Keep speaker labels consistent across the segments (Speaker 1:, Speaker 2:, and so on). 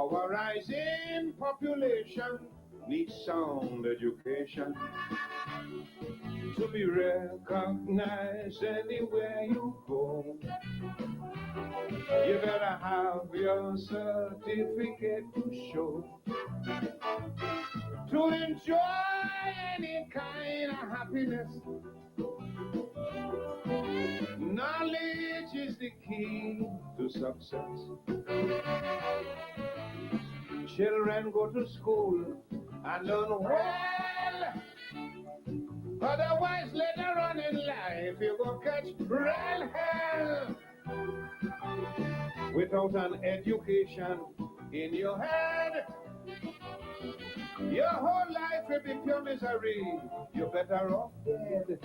Speaker 1: Our rising population needs sound education to be recognized anywhere you go. You better have your certificate to show, to enjoy any kind of happiness. Knowledge is the key to success. Children go to school and learn well. Otherwise, later on in life, you go catch real hell. Without an education in your head, your whole life will be pure misery. You're better off dead.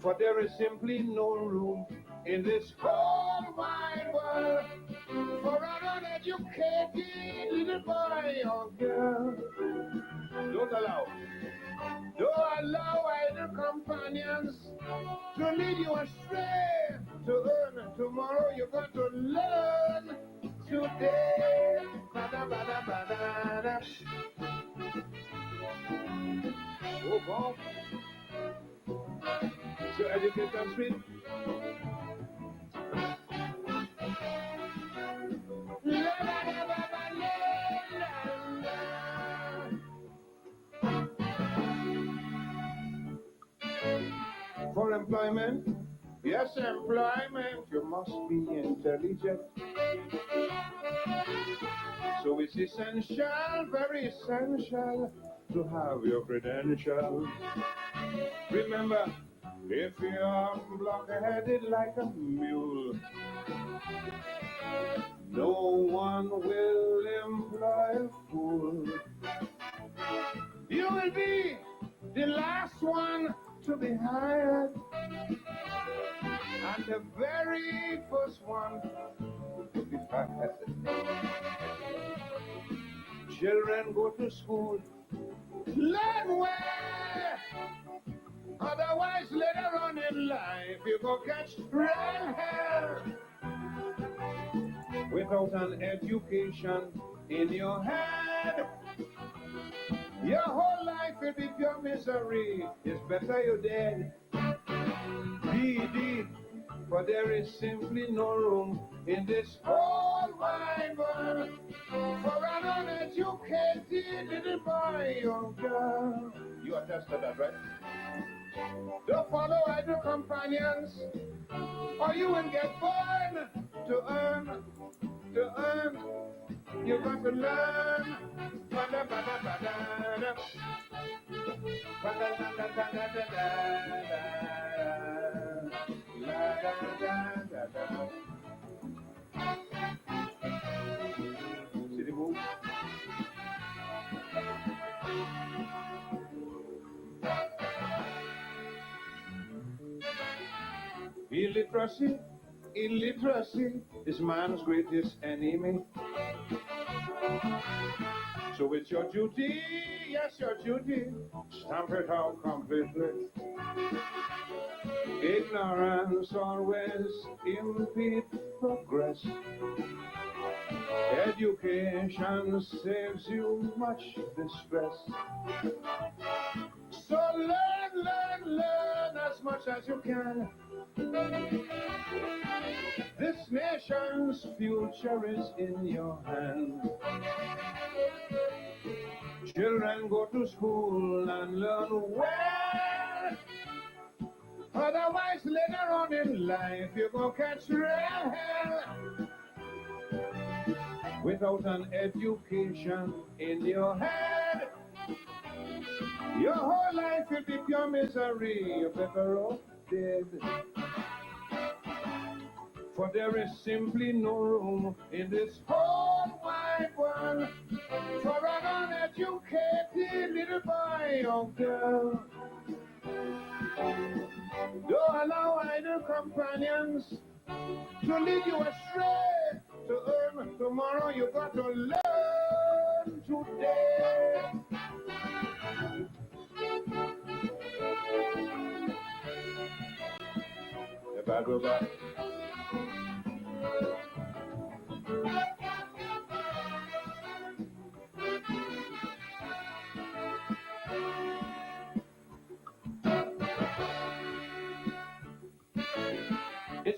Speaker 1: For there is simply no room in this whole wide world for an uneducated little boy or girl. Don't allow idle companions to lead you astray. To earn tomorrow, you got to learn today. Bada, bada, bada. Oh, God. So education sweet. For employment, yes, employment, you must be intelligent. So it's essential, very essential, to have your credentials. Remember, if you're blockheaded like a mule, no one will employ a fool. You will be the last one to be hired, and the very first one to be fired. Children go to school, learn well. Otherwise, later on in life, you go catch real hell. Without an education in your head, your whole life will be pure misery. It's better you're dead. Be deep, for there is simply no room in this whole wide world for an uneducated little boy or girl. You attested that, right? Don't follow idle companions, or you will get born to earn. To earn, you got to learn. Bada, bada, bada, bada. Bada, bada, bada, bada. La, da, da, da, da. See the move? Illiteracy is man's greatest enemy. So it's your duty, yes, your duty, stamp it out completely. Ignorance always impedes progress. Education saves you much distress. So learn as much as you can. This nation's future is in your hands. Children go to school and learn well. Otherwise, later on in life, you go catch real hell. Without an education in your head, your whole life will be pure misery. You're better off dead. For there is simply no room in this whole wide world for an uneducated little boy or girl. Don't allow idle companions to lead you astray. To earn tomorrow, you got to learn today. If I go back.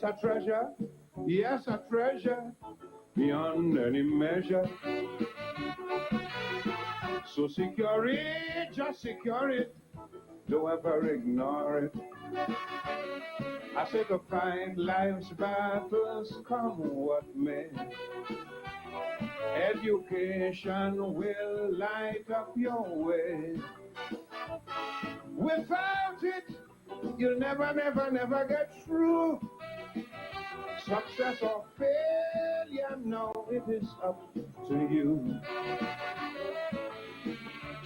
Speaker 1: It's a treasure, yes, a treasure beyond any measure. So secure it, just secure it. Don't ever ignore it. I say to fight life's battles, come what may. Education will light up your way. Without it, you'll never, never, never get through. Success or failure, no, it is up to you.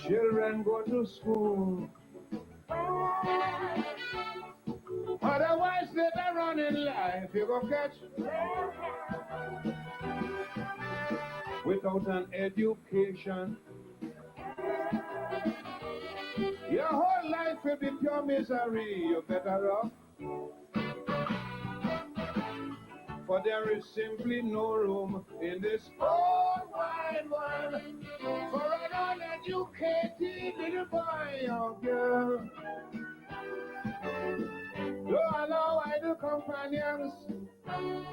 Speaker 1: Children go to school. Otherwise, later on in life, you go catch. Without an education, your whole life will be pure misery. You're better off. For there is simply no room in this whole wide world for an uneducated little boy or girl. Don't allow idle companions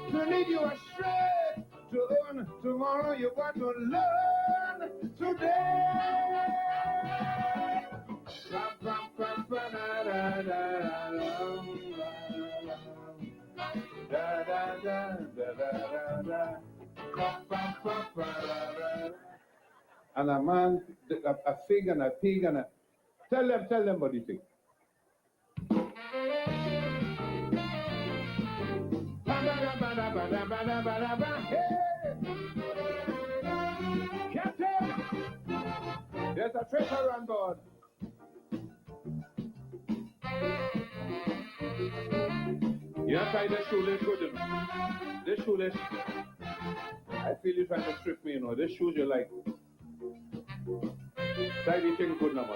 Speaker 1: to lead you astray. To earn tomorrow, you got to learn today. And a man, a fig and a pig and a... Tell them what you think. Captain, there's a treasure on board. You tie the shoelace good enough. This shoelace, I feel you trying to strip me, you know. This shoes you like. Tie the thing good enough.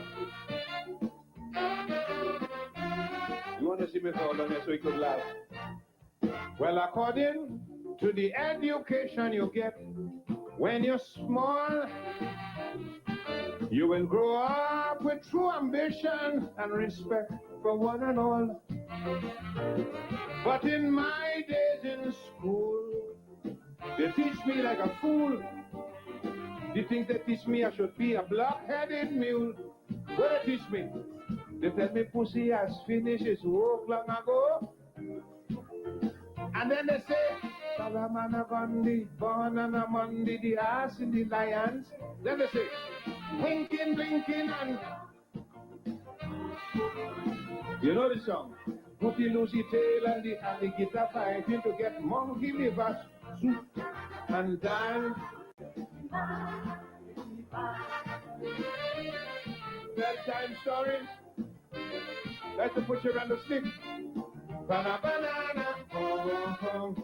Speaker 1: You want to see me fall down here so you could laugh? Well, according to the education you get when you're small, you will grow up with true ambition and respect for one and all. But in my days in school, they teach me like a fool. They think they teach me I should be a block-headed mule. What they teach me? They tell me pussy has finished his work long ago. And then they say, Salamana Gandhi, born on a Monday, the ass in the lions. Then they say, winking, blinking, and... You know the song? Putty Lucy tail and the guitar fighting to get monkey liver soup and dime. Bedtime stories. That's to put you around the stick. Banana, oh, oh.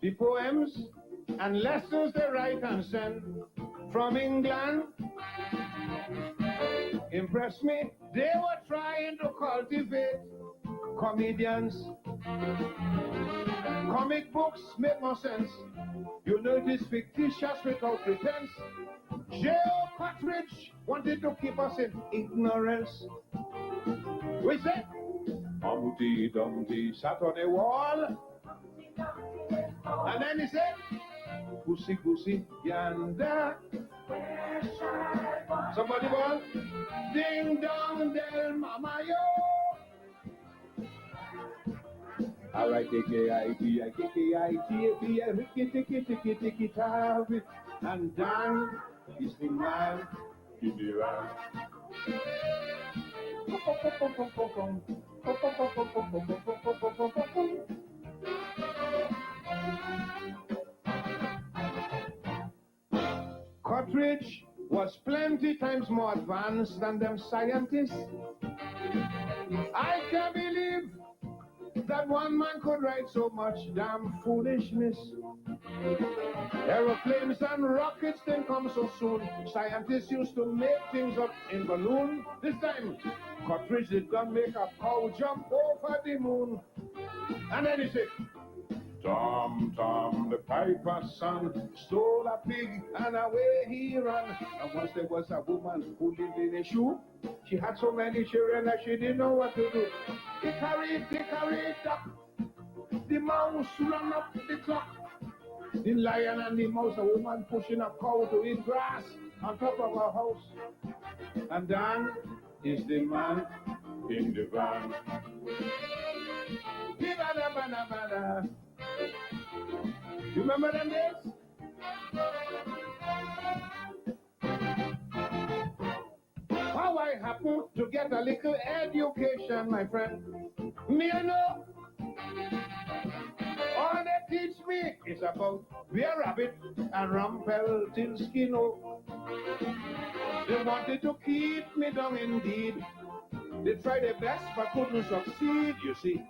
Speaker 1: The poems and lessons they write and send from England impress me. They were trying to cultivate comedians. Comic books make more sense. You know it is fictitious without pretense. J.O. Cartridge wanted to keep us in ignorance. We said, Humpty Dumpty sat on a wall. And then he said, Goosey Goosey yonder. Somebody ball, ding dong del mama yo. Alright, K-K-I-T, and Dan is the man in the round. Cartridge was plenty times more advanced than them scientists. I can't believe that one man could write so much damn foolishness. Aeroplanes and rockets didn't come so soon. Scientists used to make things up in balloon. This time, Cartridge did not make a cow jump over the moon. And then he said, Tom, the piper's son, stole a pig and away he ran. And once there was a woman who lived in a shoe. She had so many children that she didn't know what to do. Hickory, duck. The mouse ran up the clock. The lion and the mouse, a woman pushing a cow to eat grass on top of her house. And Dan is the man in the van. You remember them days? How I happen to get a little education, my friend. Me I know. All they teach me is about bear rabbit and Rumpelstiltskin. They wanted to keep me down indeed. They tried their best but couldn't succeed, you see.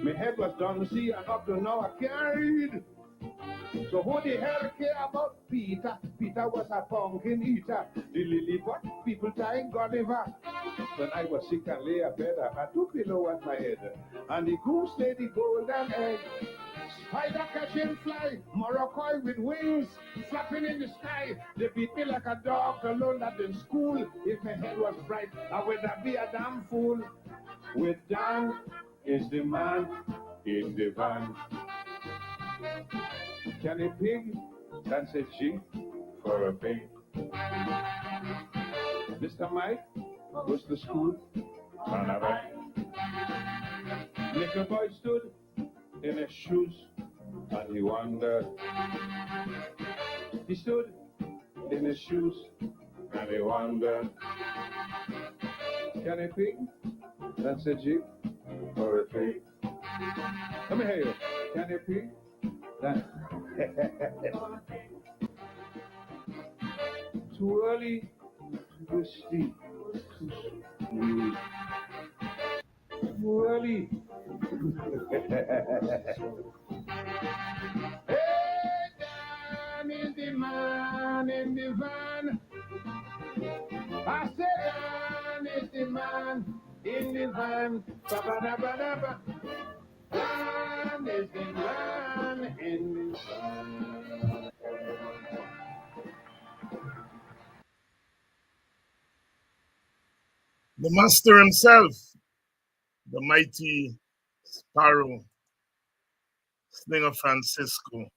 Speaker 1: My head was done, see, and up to now I carried. So who the hell care about Peter? Peter was a pumpkin eater. The lily-pot people tying Gulliver. When I was sick and lay abed, I had 2 pillows at my head. And the goose laid the golden egg. Spider catching fly, Morocco with wings, flapping in the sky. They beat me like a dog to learn that in school. If my head was bright, I would not be a damn fool. With Dan is the man in the van. Can a pig dance a jig for a pig? Mr. Mike goes to school on a bike. Little boy stood in his shoes and he wondered. He stood in his shoes and he wondered. Can a pig dance a jig for a pig? Let me hear you. Can a pig dance? Too early, too steep, too smooth. Too early. Hey, Dan is the man in the van. I said Dan is the man in the van. Ba-ba-da-ba-da-ba. Dan is the man in the van.
Speaker 2: The master himself, the mighty Sparrow, Slinger Francisco,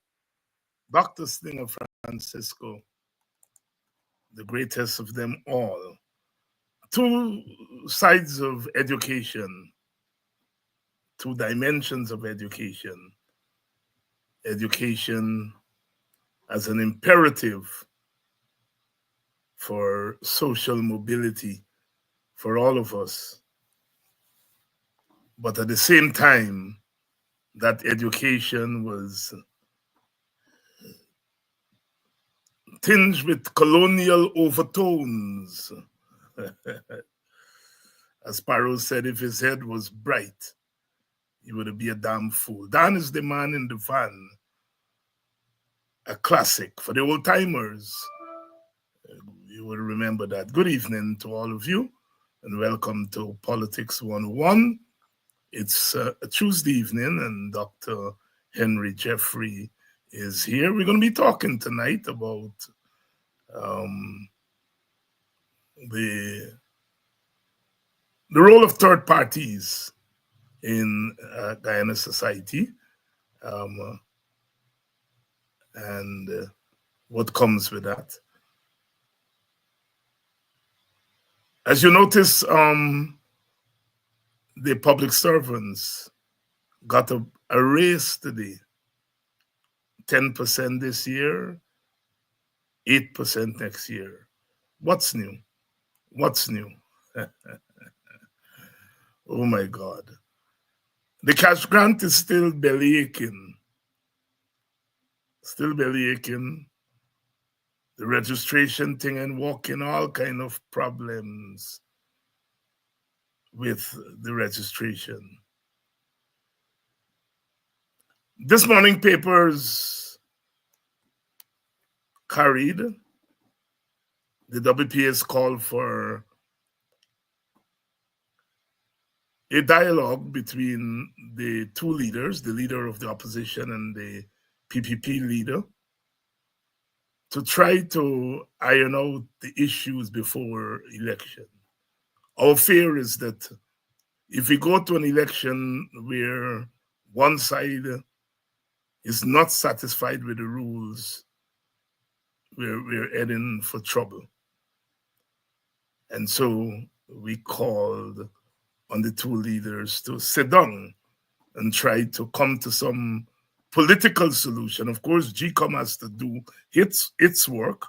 Speaker 2: Dr. Slinger Francisco, the greatest of them all. 2 sides of education, 2 dimensions of education. Education as an imperative for social mobility for all of us. But at the same time, that education was tinged with colonial overtones. As Sparrow said, if his head was bright, he would be a damn fool. Dan is the man in the van, a classic for the old timers. You will remember that. Good evening to all of you, and welcome to Politics 101. It's a Tuesday evening, and Dr. Henry Jeffrey is here. We're going to be talking tonight about the role of third parties in Guyana society, and what comes with that. As you notice, the public servants got a raise today. 10% this year, 8% next year. What's new? What's new? Oh my God. The cash grant is still belly aching. Still belly aching. The registration thing and walking, all kind of problems with the registration. This morning papers carried the WPA's call for a dialogue between the two leaders, the leader of the opposition and the PPP leader, to try to iron out the issues before election. Our fear is that if we go to an election where one side is not satisfied with the rules, we're heading for trouble. And so we called on the two leaders to sit down and try to come to some political solution. Of course, GCOM has to do its work,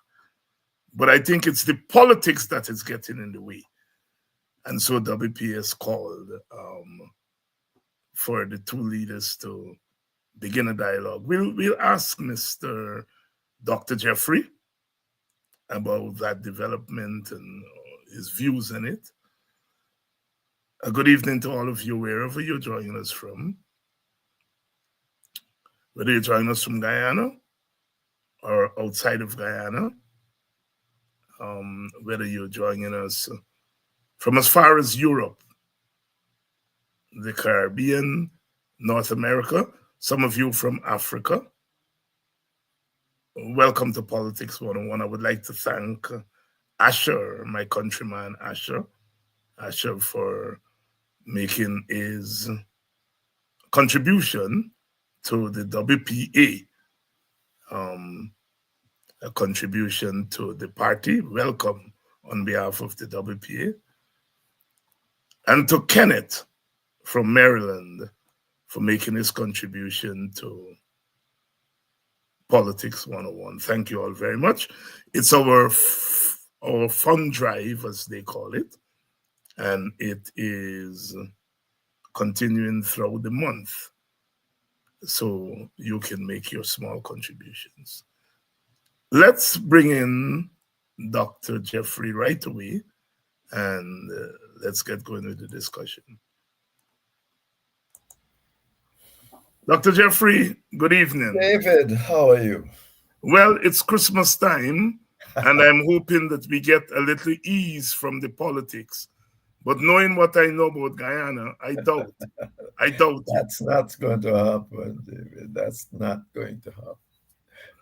Speaker 2: but I think it's the politics that is getting in the way. And so WPS called for the two leaders to begin a dialogue. We'll ask Mr. Dr. Jeffrey about that development and his views in it. A good evening to all of you, wherever you're joining us from. Whether you're joining us from Guyana or outside of Guyana, whether you're joining us from as far as Europe, the Caribbean, North America, some of you from Africa. Welcome to Politics 101. I would like to thank Asher, my countryman Asher, for making his contribution to the WPA, a contribution to the party. Welcome on behalf of the WPA. And to Kenneth from Maryland for making his contribution to Politics 101. Thank you all very much. It's our fund drive, as they call it, and it is continuing throughout the month. So you can make your small contributions. Let's bring in Dr. Jeffrey right away, and let's get going with the discussion. Dr. Jeffrey, good evening.
Speaker 3: David, how are you?
Speaker 2: Well, it's Christmas time, and I'm hoping that we get a little ease from the politics. But knowing what I know about Guyana, I doubt.
Speaker 3: That's not going to happen, David. That's not going to happen.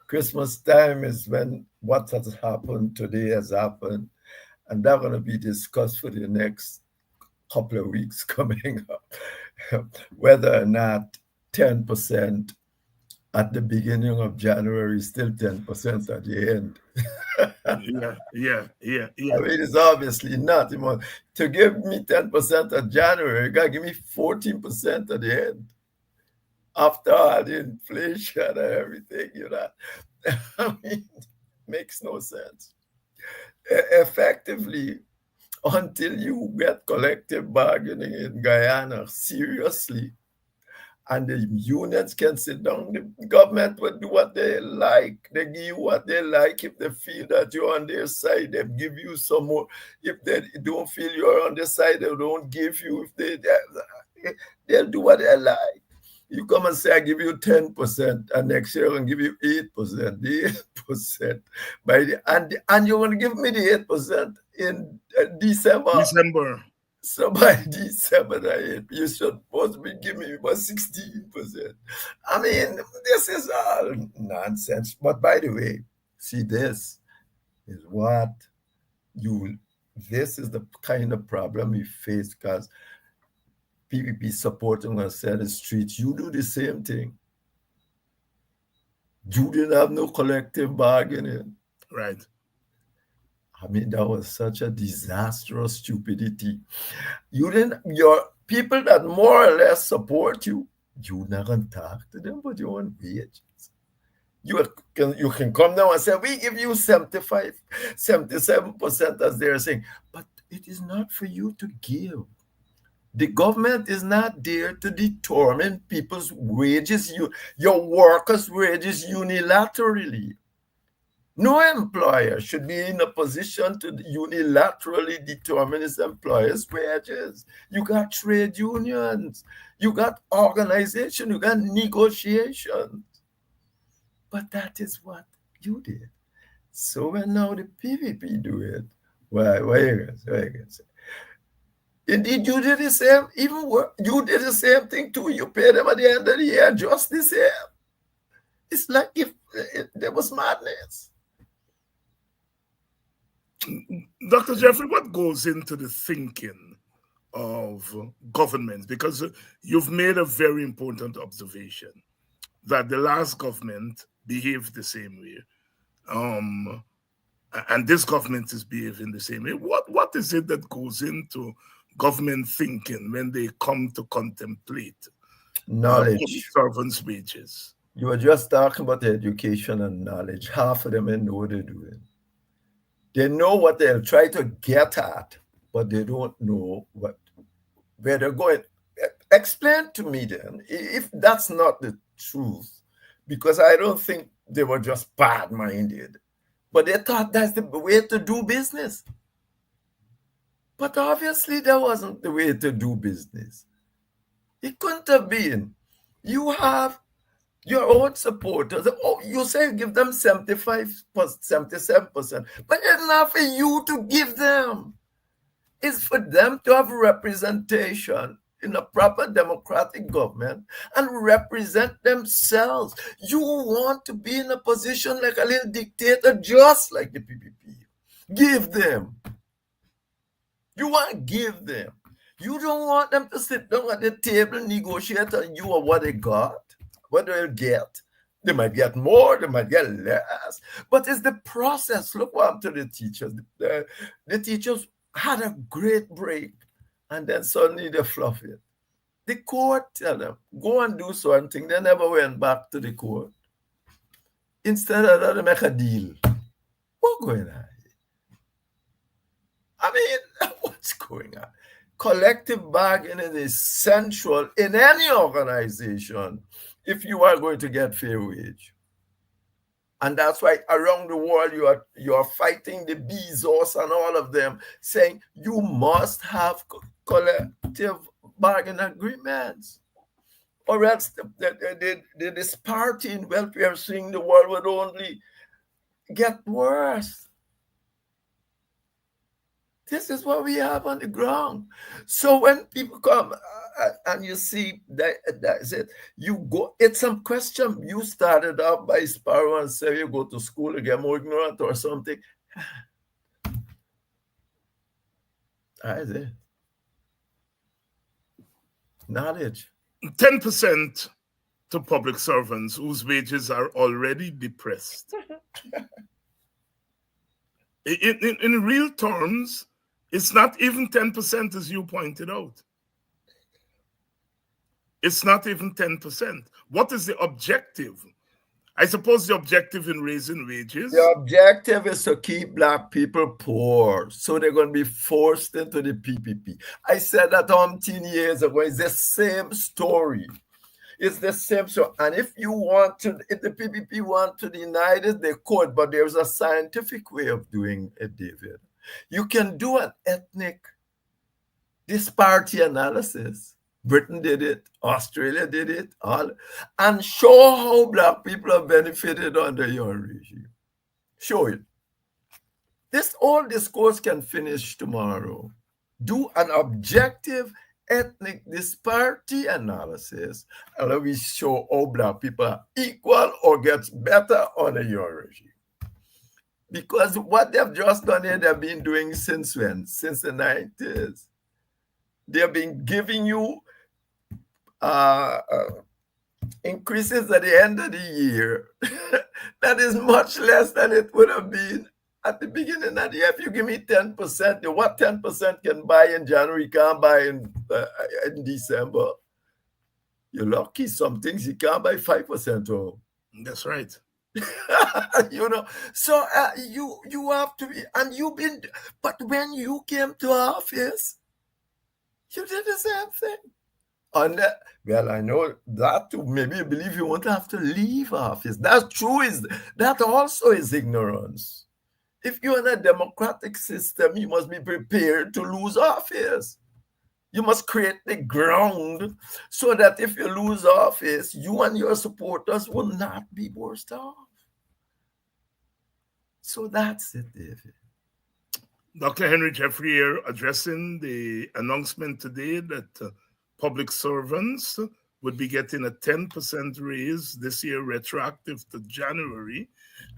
Speaker 3: Christmas time is when what has happened today has happened, and that's going to be discussed for the next couple of weeks coming up. Whether or not 10% at the beginning of January is still 10% at the end.
Speaker 2: Yeah.
Speaker 3: I mean, it's obviously not. To give me 10% at January, you got to give me 14% at the end. After all the inflation and everything, I mean, makes no sense. Effectively, until you get collective bargaining in Guyana, seriously, and the unions can sit down, the government will do what they like. They give you what they like. If they feel that you're on their side, they give you some more. If they don't feel you're on their side, they don't give you. If they'll do what they like. You come and say, I give you 10%, and next year I'll give you 8%, the 8%. And you want to give me the 8% in December. So by December, you should possibly give me about 16%. I mean, this is all nonsense. But by the way, see, this is this is the kind of problem we face because PPP supporting us on the streets. You do the same thing. You didn't have no collective bargaining.
Speaker 2: Right.
Speaker 3: I mean, that was such a disastrous stupidity. Your people that more or less support you, you not gonna talk to them about your own wages. You can come down and say, we give you 75, 77% as they're saying, but it is not for you to give. The government is not there to determine people's wages, your workers' wages unilaterally. No employer should be in a position to unilaterally determine his employer's wages. You got trade unions, you got organization, you got negotiations. But that is what you did. So when now the PVP do it, what are you going to say? Indeed, you did the same, even work. You did the same thing too. You pay them at the end of the year just the same. It's like if there was madness.
Speaker 2: Dr. Jeffrey, what goes into the thinking of governments? Because you've made a very important observation that the last government behaved the same way. Um, and this government is behaving the same way. What is it that goes into government thinking when they come to contemplate public
Speaker 3: Knowledge.
Speaker 2: servants' wages?
Speaker 3: You were just talking about education and knowledge. Half of them know what they're doing. They know what they'll try to get at, but they don't know where they're going. Explain to me then, if that's not the truth, because I don't think they were just bad-minded, but they thought that's the way to do business. But obviously that wasn't the way to do business. It couldn't have been. You have your own supporters. Oh, you say give them 75%, 77%, but it's not for you to give them. It's for them to have representation in a proper democratic government and represent themselves. You want to be in a position like a little dictator, just like the PPP. Give them. You want to give them. You don't want them to sit down at the table, negotiate on you or what they got, what they'll get. They might get more, they might get less. But it's the process. Look what happened to the teachers. The teachers had a great break, and then suddenly they fluff it. The court tell them, go and do something. They never went back to the court. Instead of that, they make a deal. What's going on? I mean, what's going on? Collective bargaining is central in any organization if you are going to get fair wage. And that's why around the world you are fighting the Bezos and all of them, saying you must have collective bargaining agreements, or else the disparity in wealth we are seeing in the world would only get worse. This is what we have on the ground. So when people come and you see that's it, you go, it's some question. You started off by sparrow and say you go to school to get more ignorant or something. That is it. Knowledge.
Speaker 2: 10% to public servants whose wages are already depressed. In real terms, it's not even 10%, as you pointed out. It's not even 10%. What is the objective? I suppose the objective in raising wages.
Speaker 3: The objective is to keep Black people poor, so they're going to be forced into the PPP. I said that 10 years ago. It's the same story. It's the same story. And if the PPP want to deny it, they could, but there's a scientific way of doing it, David. You can do an ethnic disparity analysis. Britain did it, Australia did it, and show how Black people have benefited under your regime. Show it. This whole discourse can finish tomorrow. Do an objective ethnic disparity analysis, and let me show how Black people are equal or gets better under your regime. Because what they've just done here, they've been doing since when? Since the 90s. They've been giving you increases at the end of the year. That is much less than it would have been at the beginning of the year. If you give me 10%, what 10% can buy in January can't buy in December. You're lucky. Some things you can't buy 5% of.
Speaker 2: That's right.
Speaker 3: So you have to be, and you've been, but when you came to office, you did the same thing. And well, I know that too. Maybe you believe you won't have to leave office. That's true. That also is ignorance. If you're in a democratic system, you must be prepared to lose office. You must create the ground so that if you lose office, you and your supporters will not be worse off. So that's it, David.
Speaker 2: Dr. Henry Jeffrey here addressing the announcement today that public servants would be getting a 10% raise this year, retroactive to January,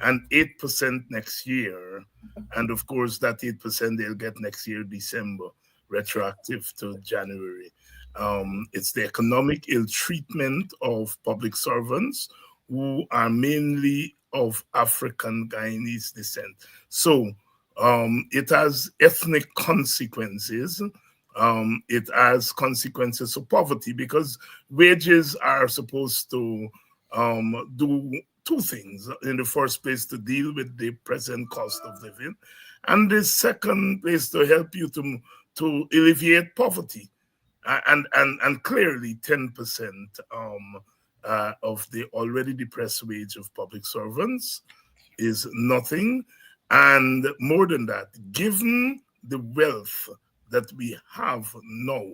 Speaker 2: and 8% next year. And of course, that 8% they'll get next year, December, retroactive to January. It's the economic ill treatment of public servants who are mainly of African Guyanese descent. So, it has ethnic consequences. It has consequences of poverty because wages are supposed to do two things. In the first place, to deal with the present cost of living, and the second place to help you to alleviate poverty. And clearly, 10% of the already depressed wage of public servants is nothing. And more than that, given the wealth that we have now,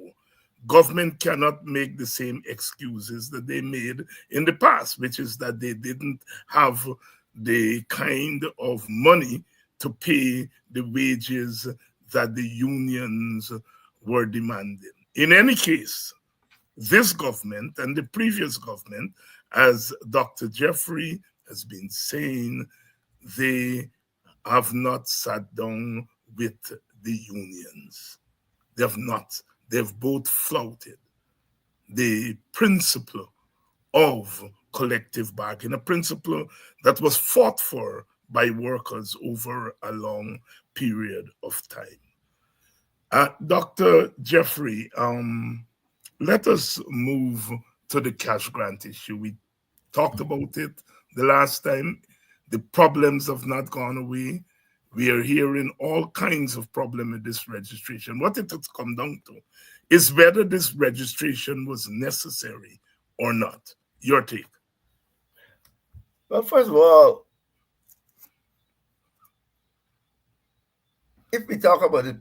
Speaker 2: government cannot make the same excuses that they made in the past, which is that they didn't have the kind of money to pay the wages that the unions were demanding. In any case, this government and the previous government, as Dr. Jeffrey has been saying, they have not sat down with the unions. They have not. They've both flouted the principle of collective bargaining, a principle that was fought for by workers over a long period of time. Dr. Jeffrey, let us move to the cash grant issue. We talked about it the last time. The problems have not gone away. We are hearing all kinds of problem with this registration. What it has come down to is whether this registration was necessary or not. Your take.
Speaker 3: Well, first of all, if we talk about the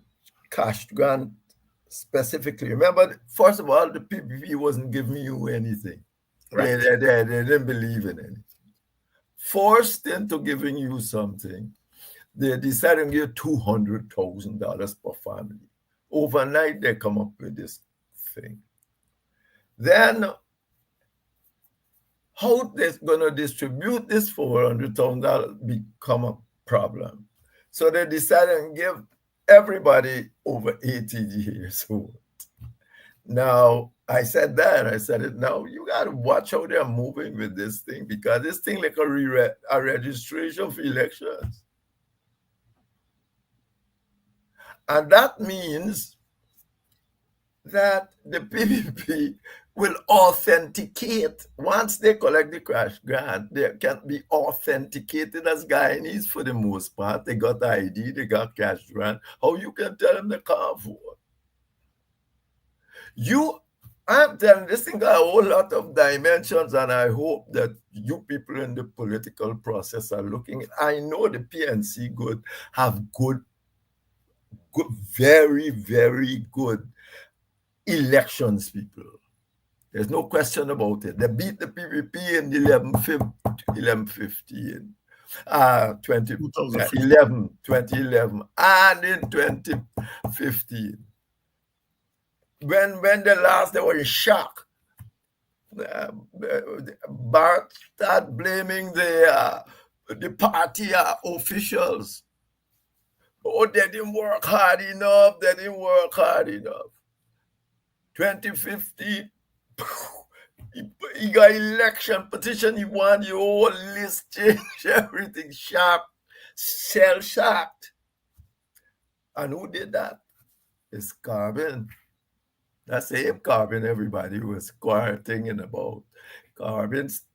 Speaker 3: cash grant specifically, remember, first of all, the PPP wasn't giving you anything.
Speaker 2: Right.
Speaker 3: They didn't believe in anything. Forced into giving you something, they decided to give $200,000 per family. Overnight, they come up with this thing. Then, how they're going to distribute this $400,000 become a problem. So they decided to give everybody over 80 years old. Now, I said that. I said it now. You got to watch how they're moving with this thing because this thing like a registration for elections. And that means that the PPP will authenticate. Once they collect the cash grant, they can be authenticated as Guyanese for the most part. They got ID, they got cash grant. How you can tell them they can't vote? I'm telling this thing got a whole lot of dimensions, and I hope that you people in the political process are looking. I know the PNC have good, very, very good elections people. There's no question about it. They beat the PPP in 2011, and in 2015. When they lost, they were in shock. Bart started blaming the party officials. Oh, they didn't work hard enough. 2015, he got election petition. He won the whole list, change everything, sharp, shell-shocked. And who did that? It's Carbon. That's same Carbon everybody was thinking about. Carbon's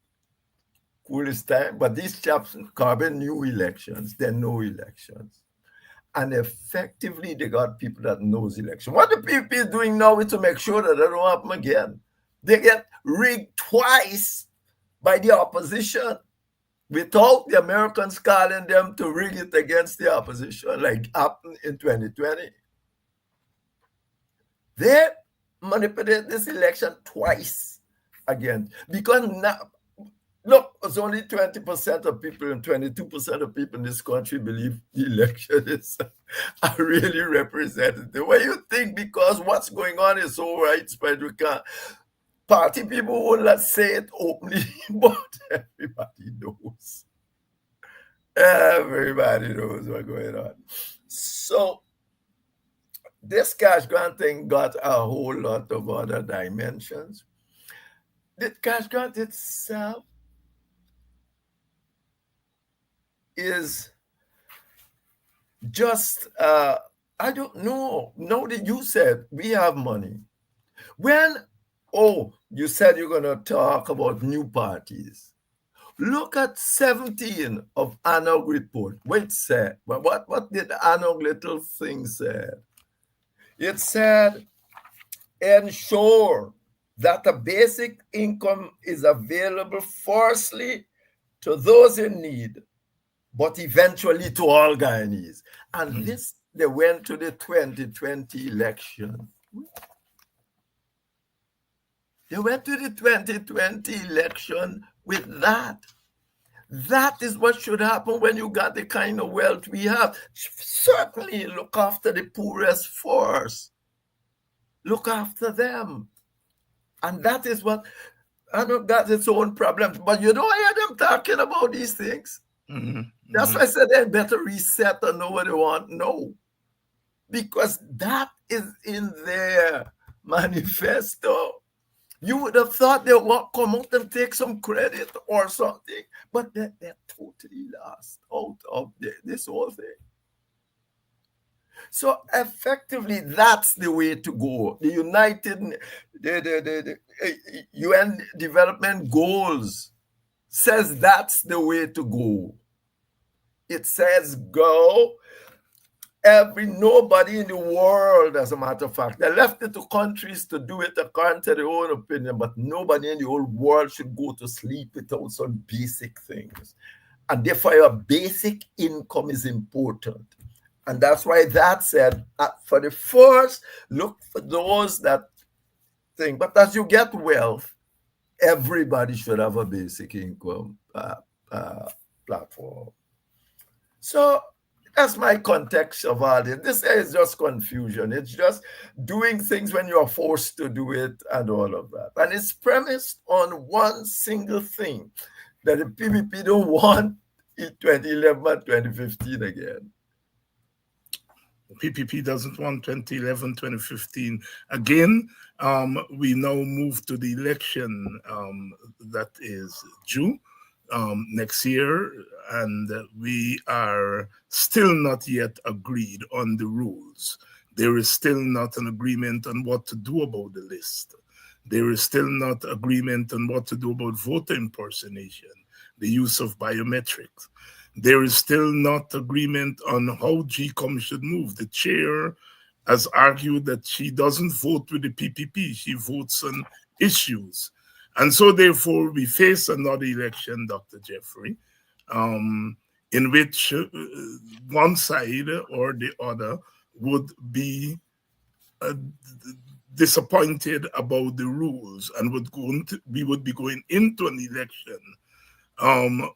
Speaker 3: coolest time, but these chaps, Carbon knew elections, they know elections. And effectively, they got people that knows election. What the PPP is doing now is to make sure that they don't happen again. They get rigged twice by the opposition without the Americans calling them to rig it against the opposition, like happened in 2020. They manipulated this election twice again. Because now, look, it's only 20% of people and 22% of people in this country believe the election is are really representative. What you think, because what's going on is so widespread, we can't. Party people will not say it openly, but everybody knows. Everybody knows what's going on. So this cash grant thing got a whole lot of other dimensions. The cash grant itself is just I don't know. No, that you said we have money. When you said you're gonna talk about new parties. Look at 17 of ANOG report. Wait, said, but what did ANOG little thing say? It said ensure that a basic income is available firstly to those in need, but eventually to all Guyanese. And this, they went to the 2020 election. They went to the 2020 election with that. That is what should happen when you got the kind of wealth we have. Certainly look after the poorest first. Look after them. And that is what, I know got its own problems, but you don't hear them talking about these things. That's why I said they better reset and know what they want. No. Because that is in their manifesto. You would have thought they would come out and take some credit or something, but they're totally lost out of this whole thing. So effectively, that's the way to go. The UN Development Goals says that's the way to go. It says go. Nobody in the world, as a matter of fact, they left it to countries to do it according to their own opinion, but nobody in the whole world should go to sleep without some basic things. And therefore, your basic income is important. And that's why that said, for the first, look for those that think. But as you get wealth, everybody should have a basic income platform. So that's my context of all this. This is just confusion. It's just doing things when you're forced to do it and all of that. And it's premised on one single thing, that the PPP don't want in 2011 and 2015 again.
Speaker 2: PPP doesn't want 2011, 2015 again. We now move to the election that is due next year, and we are still not yet agreed on the rules. There is still not an agreement on what to do about the list. There is still not agreement on what to do about voter impersonation, the use of biometrics. There is still not agreement on how GCOM should move. The chair has argued that she doesn't vote with the PPP. She votes on issues. And so therefore we face another election, Dr. Jeffrey, in which one side or the other would be disappointed about the rules and we would be going into an election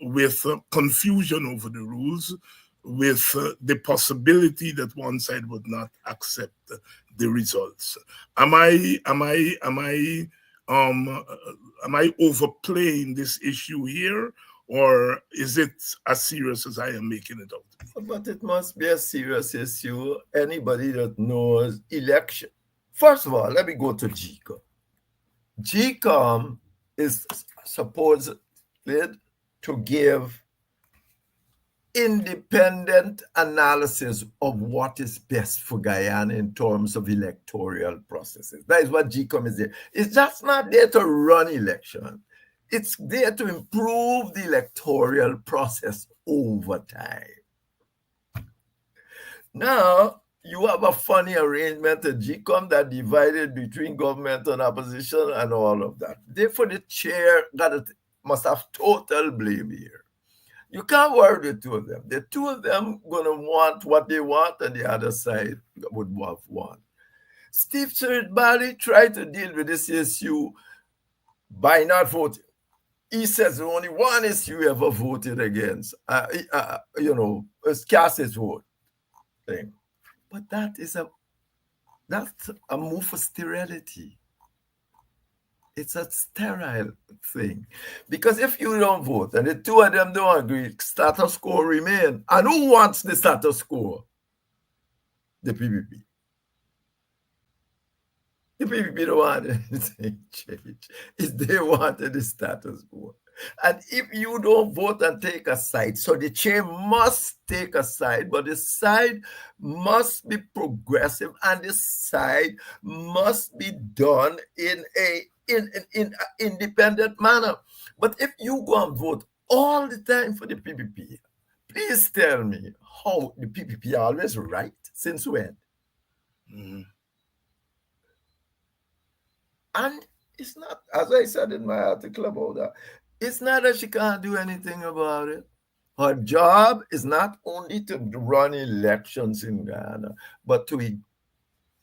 Speaker 2: with confusion over the rules, with the possibility that one side would not accept the results. Am I overplaying this issue here, or is it as serious as I am making it out?
Speaker 3: But it must be a serious issue. Anybody that knows election. First of all, let me go to GCOM. GCOM is supposed to give independent analysis of what is best for Guyana in terms of electoral processes. That is what GCOM is there. It's just not there to run election. It's there to improve the electoral process over time. Now, you have a funny arrangement at GCOM that divided between government and opposition and all of that. Therefore, the chair must have total blame here. You can't worry the two of them. The two of them going to want what they want, and the other side would have want. Steve Bally tried to deal with this issue by not voting. He says only one issue he ever voted against. Cast his vote thing. But that's a move for sterility. It's a sterile thing. Because if you don't vote and the two of them don't agree, status quo remain. And who wants the status quo? The PPP. The PPP don't want anything change. They wanted the status quo. And if you don't vote and take a side, so the chair must take a side, but the side must be progressive and the side must be done in an independent manner. But if you go and vote all the time for the PPP, please tell me how the PPP are always right. Since when?
Speaker 2: Mm.
Speaker 3: And it's not, as I said in my article about that, it's not that she can't do anything about it. Her job is not only to run elections in Guyana, but to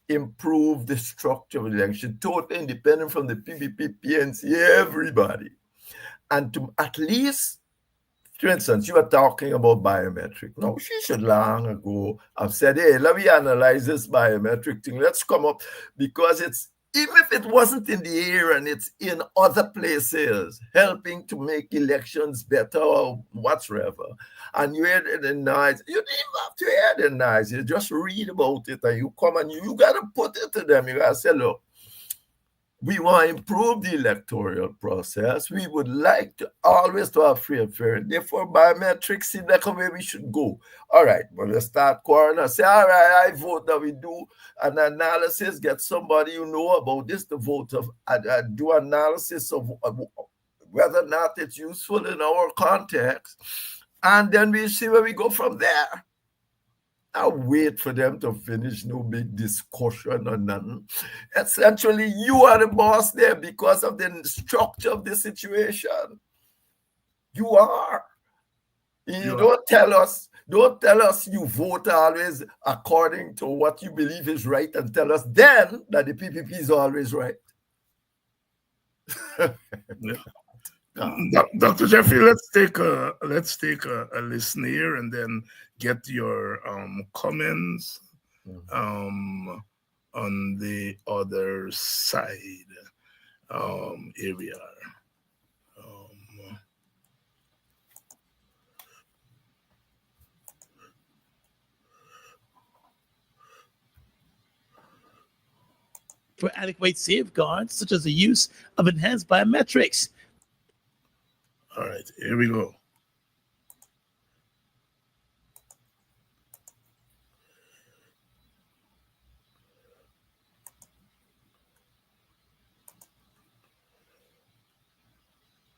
Speaker 3: improve the structure of election, totally independent from the PPP, PNC, everybody. And to at least, for instance, you are talking about biometric. No, she should long ago have said, hey, let me analyze this biometric thing. Let's come up, because it's, even if it wasn't in the air and it's in other places, helping to make elections better or whatsoever, and you hear the noise, you didn't even have to hear the noise. You just read about it and you come and you got to put it to them. You got to say, look, we want to improve the electoral process. We would like to always to have free and fair. Therefore, biometrics seem like a way we should go. All right, but let's start quarreling. Say, all right, I vote that we do an analysis, get somebody who know about this to vote, do analysis of whether or not it's useful in our context. And then we see where we go from there. I wait for them to finish, no big discussion or nothing. Essentially, you are the boss there because of the structure of the situation. You are. Don't tell us you vote always according to what you believe is right and tell us then that the PPP is always right.
Speaker 2: Dr. Jeffrey, let's take a listen here and then get your comments on the other side. Here we are.
Speaker 4: For adequate safeguards, such as the use of enhanced biometrics.
Speaker 2: All right, here we go.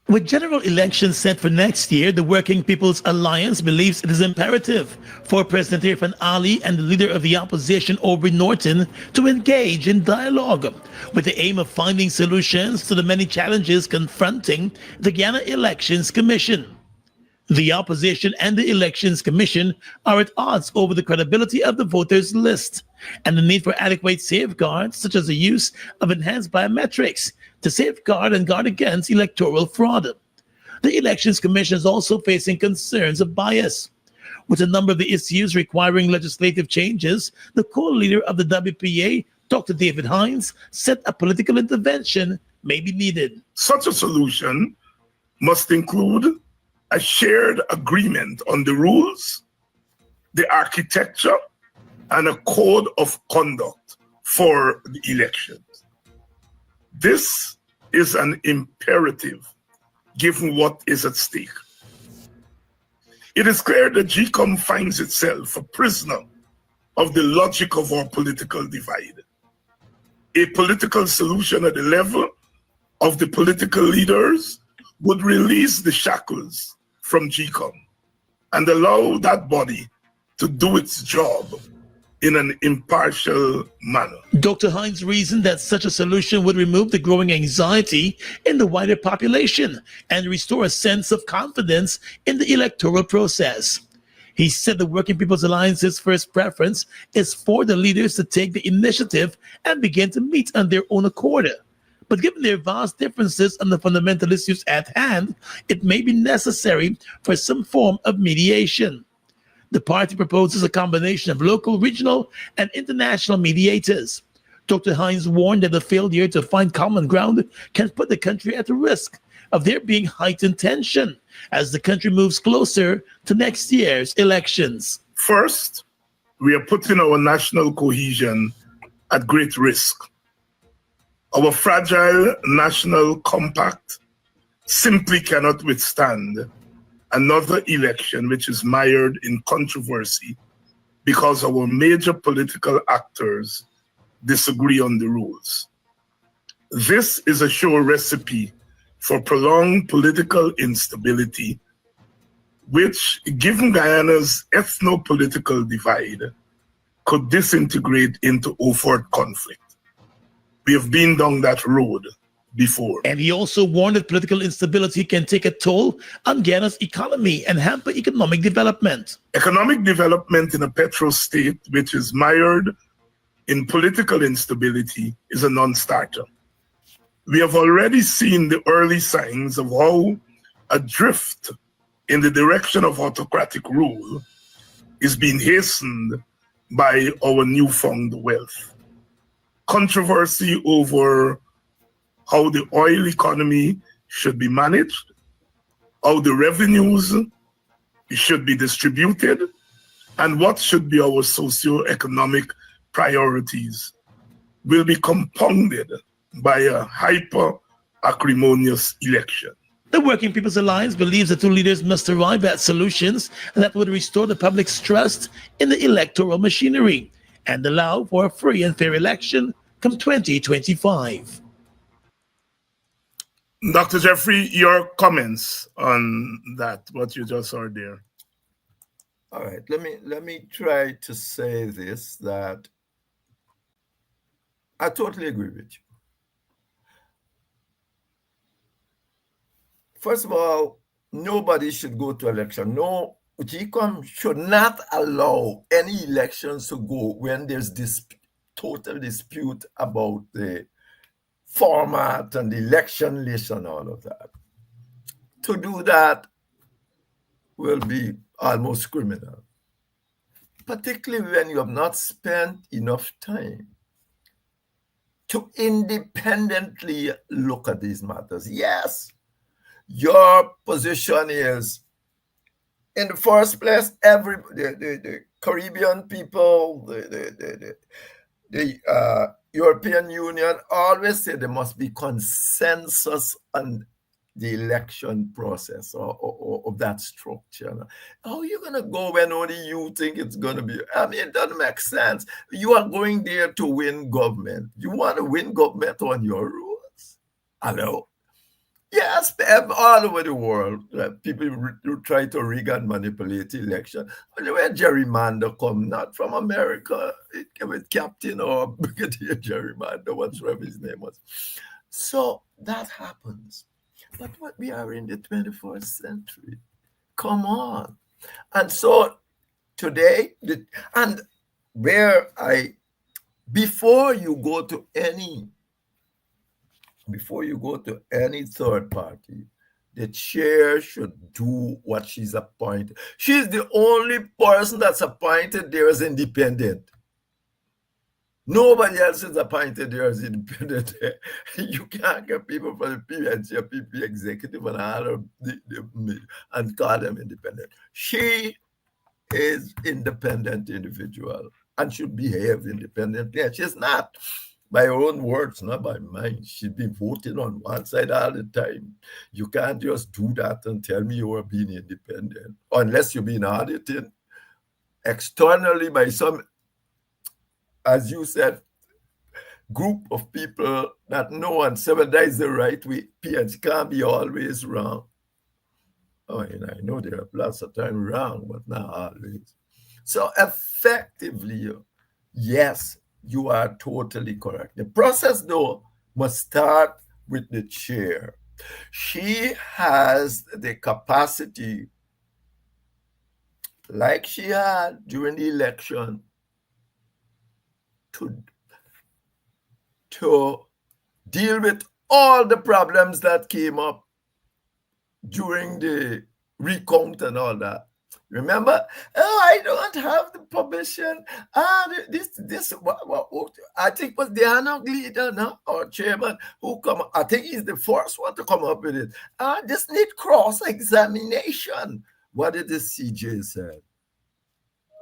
Speaker 4: With general elections set for next year, the Working People's Alliance believes it is imperative for President Irfan Ali and the leader of the opposition, Aubrey Norton, to engage in dialogue with the aim of finding solutions to the many challenges confronting the Guyana Elections Commission. The opposition and the Elections Commission are at odds over the credibility of the voters list and the need for adequate safeguards, such as the use of enhanced biometrics to safeguard and guard against electoral fraud. The Elections Commission is also facing concerns of bias. With a number of the issues requiring legislative changes, the co-leader of the WPA, Dr. David Hines, said a political intervention may be needed.
Speaker 2: Such a solution must include a shared agreement on the rules, the architecture, and a code of conduct for the elections. This is an imperative given what is at stake. It is clear that GCOM finds itself a prisoner of the logic of our political divide. A political solution at the level of the political leaders would release the shackles from GCOM and allow that body to do its job in an impartial manner.
Speaker 4: Dr. Hines reasoned that such a solution would remove the growing anxiety in the wider population and restore a sense of confidence in the electoral process. He said the Working People's Alliance's first preference is for the leaders to take the initiative and begin to meet on their own accord. But given their vast differences on the fundamental issues at hand, it may be necessary for some form of mediation. The party proposes a combination of local, regional, and international mediators. Dr. Hines warned that the failure to find common ground can put the country at risk of there being heightened tension as the country moves closer to next year's elections.
Speaker 2: First, we are putting our national cohesion at great risk. Our fragile national compact simply cannot withstand another election which is mired in controversy because our major political actors disagree on the rules. This is a sure recipe for prolonged political instability, which, given Guyana's ethno-political divide, could disintegrate into overt conflict. We have been down that road before.
Speaker 4: And he also warned that political instability can take a toll on Guyana's economy and hamper economic development.
Speaker 2: Economic development in a petro state which is mired in political instability is a non-starter. We have already seen the early signs of how a drift in the direction of autocratic rule is being hastened by our newfound wealth. Controversy over how the oil economy should be managed, how the revenues should be distributed, and what should be our socio-economic priorities will be compounded by a hyper-acrimonious election.
Speaker 4: The Working People's Alliance believes the two leaders must arrive at solutions that would restore the public's trust in the electoral machinery and allow for a free and fair election come 2025.
Speaker 2: Dr. Jeffrey, your comments on that, what you just heard there.
Speaker 3: All right, let me try to say this, that I totally agree with you. First of all, nobody should go to election. No, GCOM should not allow any elections to go when there's this total dispute about the format and the election list and all of that. To do that will be almost criminal, particularly when you have not spent enough time to independently look at these matters. Yes, your position is, in the first place, the Caribbean people, the European Union always say there must be consensus on the election process or of that structure. How are you going to go when only you think it's going to be? I mean, it doesn't make sense. You are going there to win government. You want to win government on your rules. Hello? Yes, all over the world, people try to rig and manipulate election. Only when gerrymander come, not from America, it came with Captain or Brigadier Gerrymander, whatever his name was. So that happens. But what we are in the 21st century, come on. And so today, before you go to any third party, the chair should do what she's appointed. She's the only person that's appointed there as independent. Nobody else is appointed there as independent. You can't get people from the PNC or PP executive and all of and call them independent. She is independent individual and should behave independently. And she's not. By her own words, not by mine. She's been voting on one side all the time. You can't just do that and tell me you are being independent, unless you've been audited externally by some, as you said, group of people that know and say, well, that is the right way. PNC can't be always wrong. I mean, I know there are lots of times wrong, but not always. So effectively, yes, you are totally correct. The process, though, must start with the chair. She has the capacity, like she had during the election, to deal with all the problems that came up during the recount and all that. Remember? Oh, I don't have the permission. I think it was the Anna leader now, or chairman, who come. I think he's the first one to come up with it. This need cross-examination. What did the CJ say?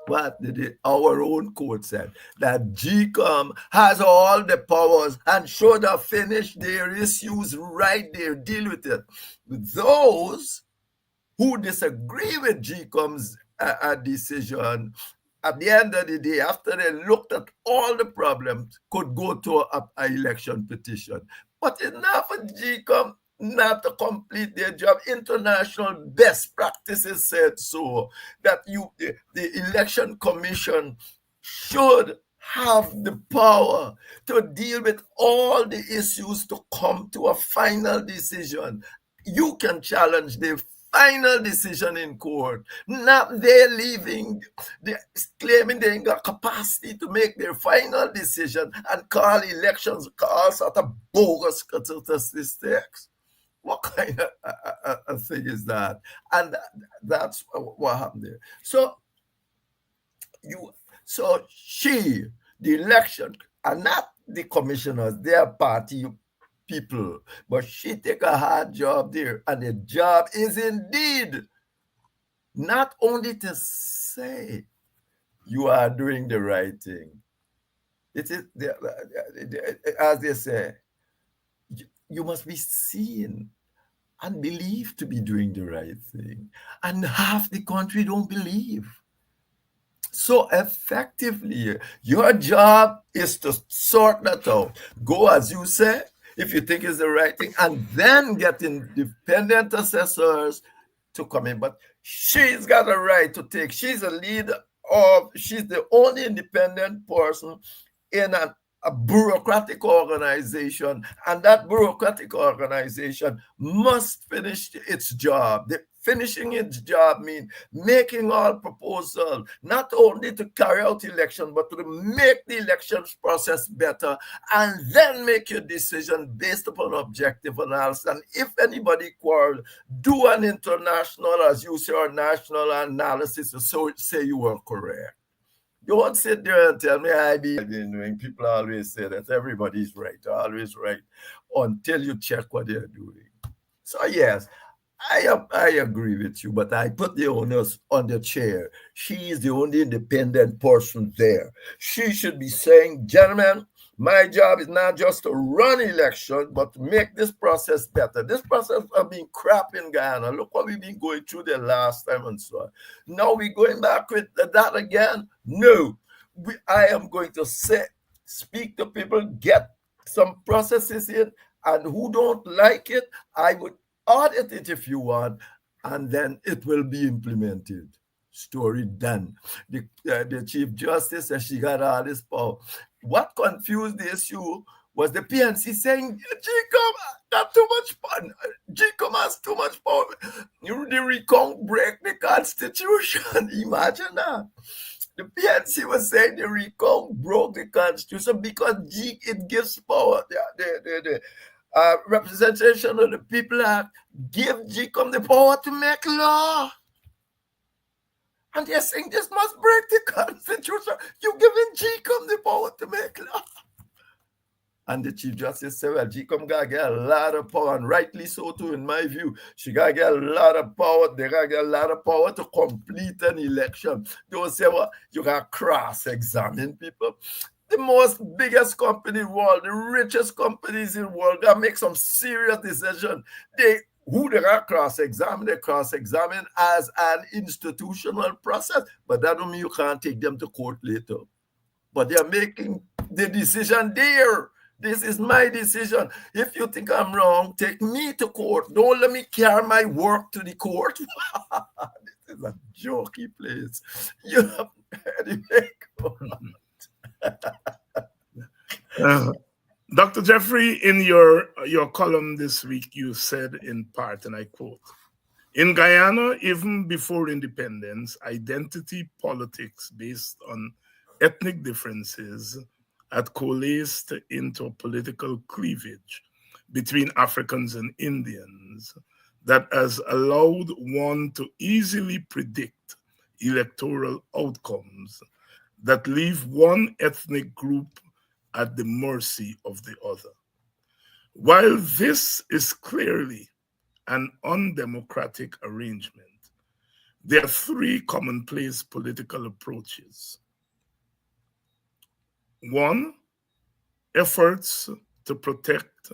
Speaker 3: What did our own court said? That GCOM has all the powers and should have finished their issues right there, deal with it. Those who disagree with GCOM's decision, at the end of the day, after they looked at all the problems, could go to an election petition. But enough for GCOM not to complete their job. International best practices said so, that the election commission should have the power to deal with all the issues to come to a final decision. You can challenge the final decision in court, not they claiming they ain't got capacity to make their final decision and call elections all sort of bogus statistics. What kind of thing is that? And that's what happened there. So the election, and not the commissioners, their party people, but she take a hard job there, and the job is indeed not only to say you are doing the right thing. It is, as they say, you must be seen and believed to be doing the right thing, and half the country don't believe. So effectively, your job is to sort that out. Go, as you say, if you think it's the right thing, and then get independent assessors to come in. But she's got a right to take, she's a leader she's the only independent person in a bureaucratic organization, and that bureaucratic organization must finish its job. Finishing its job means making all proposals, not only to carry out election, but to make the elections process better, and then make your decision based upon objective analysis. And if anybody quarrel, do an international, as you say, or national analysis to say you were correct. You won't sit there and tell me I've been doing. People always say that everybody's right, always right, until you check what they're doing. So yes, I agree with you, but I put the onus on the chair. She is the only independent person there. She should be saying, gentlemen, my job is not just to run election, but to make this process better. This process has been crap in Guyana. Look what we've been going through the last time and so on. Now we're going back with that again? No. I am going to speak to people, get some processes in, and who don't like it, I would audit it if you want, and then it will be implemented. Story done. The Chief Justice said she got all this power. What confused the issue was the PNC saying, GCOM got too much power. GCOM has too much power. The recount break the Constitution. Imagine that. The PNC was saying the recount broke the Constitution because it gives power. The Representation of the People Act give GCOM the power to make law. And they're saying this must break the Constitution. You're giving GCOM the power to make law. And the Chief Justice said, well, GCOM got to get a lot of power, and rightly so too, in my view. She got to get a lot of power. They got to get a lot of power to complete an election. Don't say, well, you got to cross-examine people. The biggest company in the world, the richest companies in the world, that make some serious decisions. Who they got cross-examine, they cross-examine as an institutional process. But that don't mean you can't take them to court later. But they're making the decision there. This is my decision. If you think I'm wrong, take me to court. Don't let me carry my work to the court. This is a jokey place. You know,
Speaker 2: Dr. Jeffrey, in your column this week, you said in part, and I quote, in Guyana, even before independence, identity politics based on ethnic differences had coalesced into political cleavage between Africans and Indians that has allowed one to easily predict electoral outcomes that leave one ethnic group at the mercy of the other. While this is clearly an undemocratic arrangement, there are three commonplace political approaches. One, efforts to protect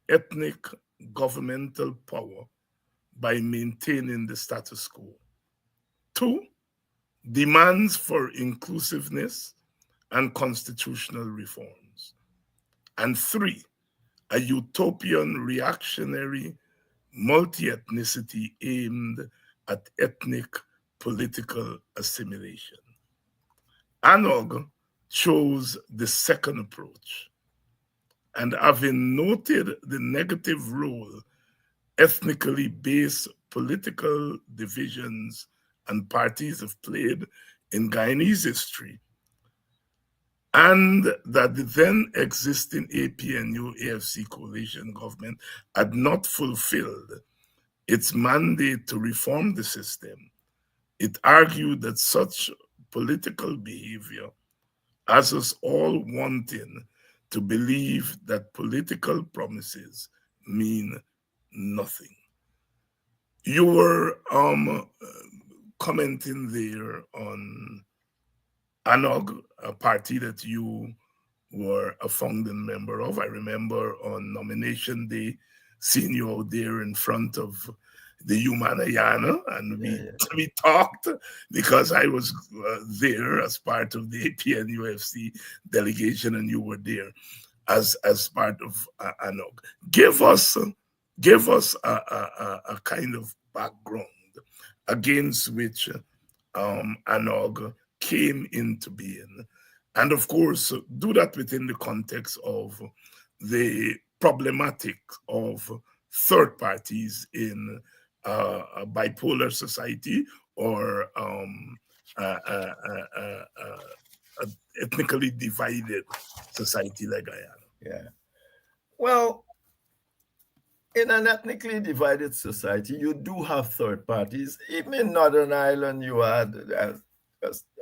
Speaker 2: ethnic governmental power by maintaining the status quo. Two, demands for inclusiveness and constitutional reforms. And three, a utopian reactionary multi-ethnicity aimed at ethnic political assimilation. Anog chose the second approach, and having noted the negative role ethnically based political divisions and parties have played in Guyanese history, and that the then existing APNU AFC coalition government had not fulfilled its mandate to reform the system, it argued that such political behavior has us all wanting to believe that political promises mean nothing. You were commenting there on ANOG, a party that you were a founding member of. I remember on nomination day seeing you out there in front of the Guyana, and we talked because I was there as part of the APNUFC delegation, and you were there as part of ANOG. Give us a kind of background against which ANOG came into being, and of course do that within the context of the problematic of third parties in a bipolar society or ethnically divided society like Guyana.
Speaker 3: Yeah. Well, in an ethnically divided society, you do have third parties. Even in Northern Ireland, you had,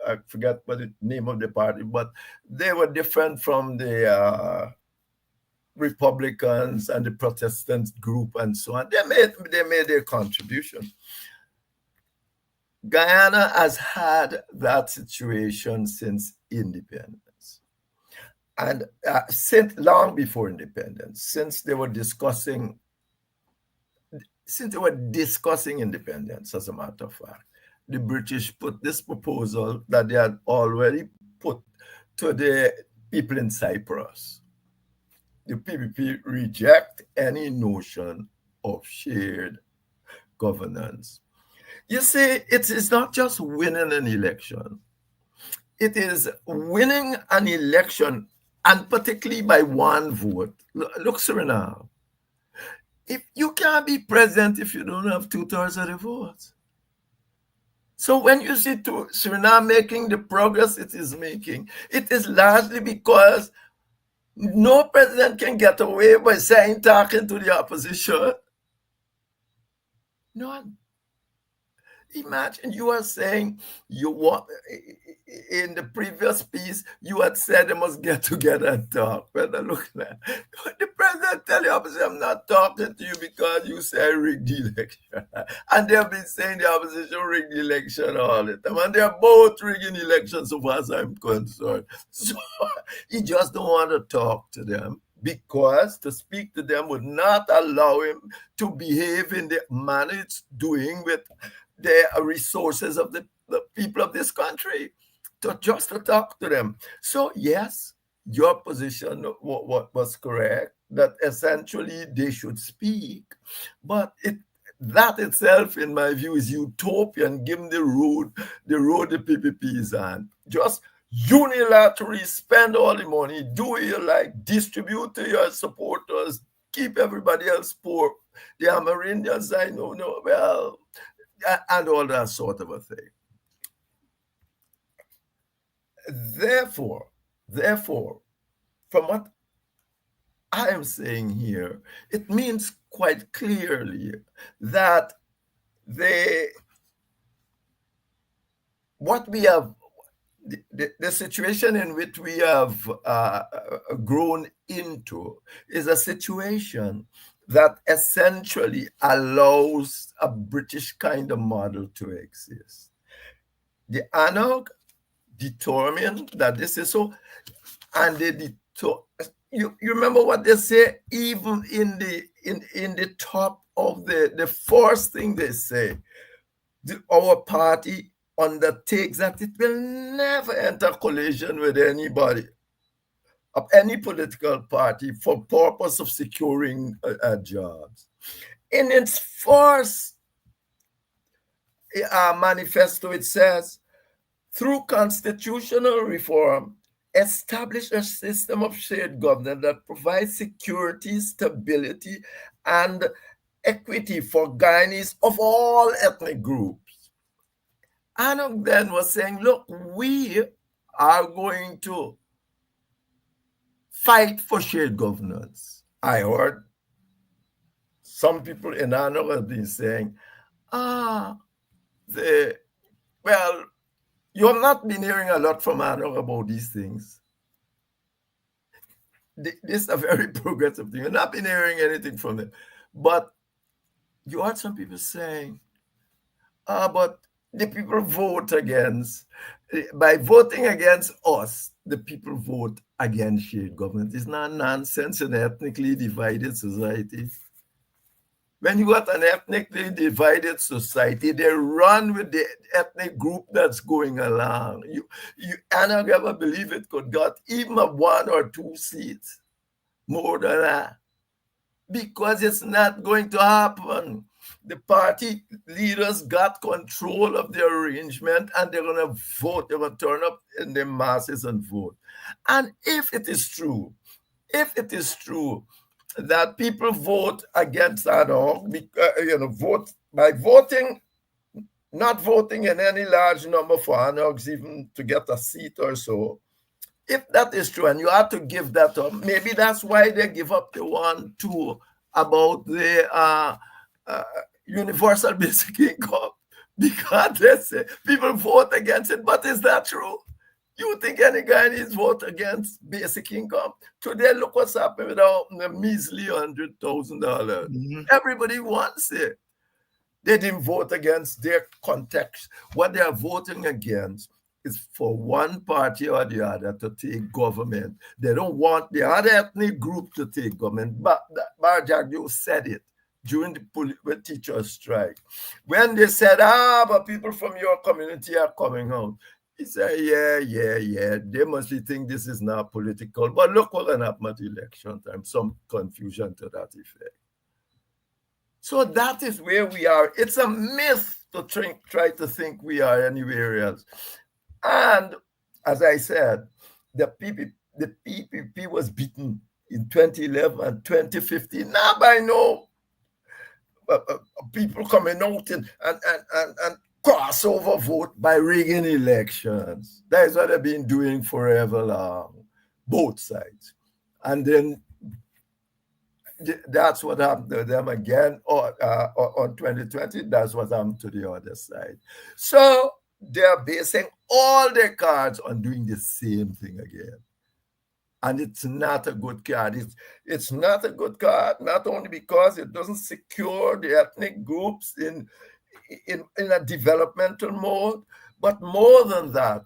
Speaker 3: I forget what the name of the party, but they were different from the Republicans and the Protestant group and so on. They made their contribution. Guyana has had that situation since independence. And since long before independence, since they were discussing independence, as a matter of fact, the British put this proposal that they had already put to the people in Cyprus. The PPP reject any notion of shared governance. You see, it is not just winning an election. It is winning an election, and particularly by one vote. Look, Suriname. If you can't be president if you don't have 2/3 of the votes. So when you see Suriname making the progress it is making, it is largely because no president can get away by talking to the opposition. None. Imagine you are saying you want, in the previous piece, you had said they must get together and talk. But look at the president tell the opposition, I'm not talking to you because you say I rigged the election. And they've been saying the opposition rigged the election all the time. And they're both rigging elections so far as I'm concerned. So he just don't want to talk to them, because to speak to them would not allow him to behave in the manner it's doing with the resources of the people of this country, to talk to them. So yes, your position was correct, that essentially they should speak, but that itself, in my view, is utopian, given the road the PPP is on. Just unilaterally spend all the money, do what you like, distribute to your supporters, keep everybody else poor. The Amerindians, I know, well, and all that sort of a thing. Therefore, from what I am saying here, it means quite clearly that they, what we have, the situation in which we have grown into is a situation that essentially allows a British kind of model to exist. The analog determined that this is so, and they you remember what they say, even in the top of the first thing they say, our party undertakes that it will never enter collision with anybody of any political party for purpose of securing jobs. In its first manifesto, it says, through constitutional reform, establish a system of shared governance that provides security, stability, and equity for Guyanese of all ethnic groups. Anok then was saying, look, we are going to fight for shared governance. I heard some people in Anok have been saying, well, you have not been hearing a lot from Anok about these things. This is a very progressive thing. You've not been hearing anything from them. But you heard some people saying, but the people vote against, by voting against us, the people vote against shared government. It's not nonsense in an ethnically divided society. When you got an ethnically divided society, they run with the ethnic group that's going along. I don't ever believe it could got even a 1 or 2 seats, more than that, because it's not going to happen. The party leaders got control of the arrangement, and they're going to vote. They're going to turn up in the masses and vote. And if it is true that people vote against Anok, vote by voting, not voting in any large number for Anoks, even to get a seat or so. If that is true, and you have to give that up, maybe that's why they give up the one too about the universal basic income, because they say people vote against it. But is that true? You think any Guyanese vote against basic income? Today, look what's happening with the measly $100,000. Mm-hmm. Everybody wants it. They didn't vote against their context. What they are voting against is for one party or the other to take government. They don't want the other ethnic group to take government. But Barjagyo said it during the teachers' strike. When they said, but people from your community are coming out. He said, yeah. They must think this is not political. But look what happened at election time. Some confusion to that effect. So that is where we are. It's a myth to try to think we are anywhere else. And as I said, the PPP was beaten in 2011 and 2015. Now by no people coming out and crossover vote by rigging elections. That is what they've been doing forever long, both sides. And then that's what happened to them again on 2020. That's what happened to the other side. So they're basing all their cards on doing the same thing again. And it's not a good card. It's not a good card, not only because it doesn't secure the ethnic groups in a developmental mode, but more than that,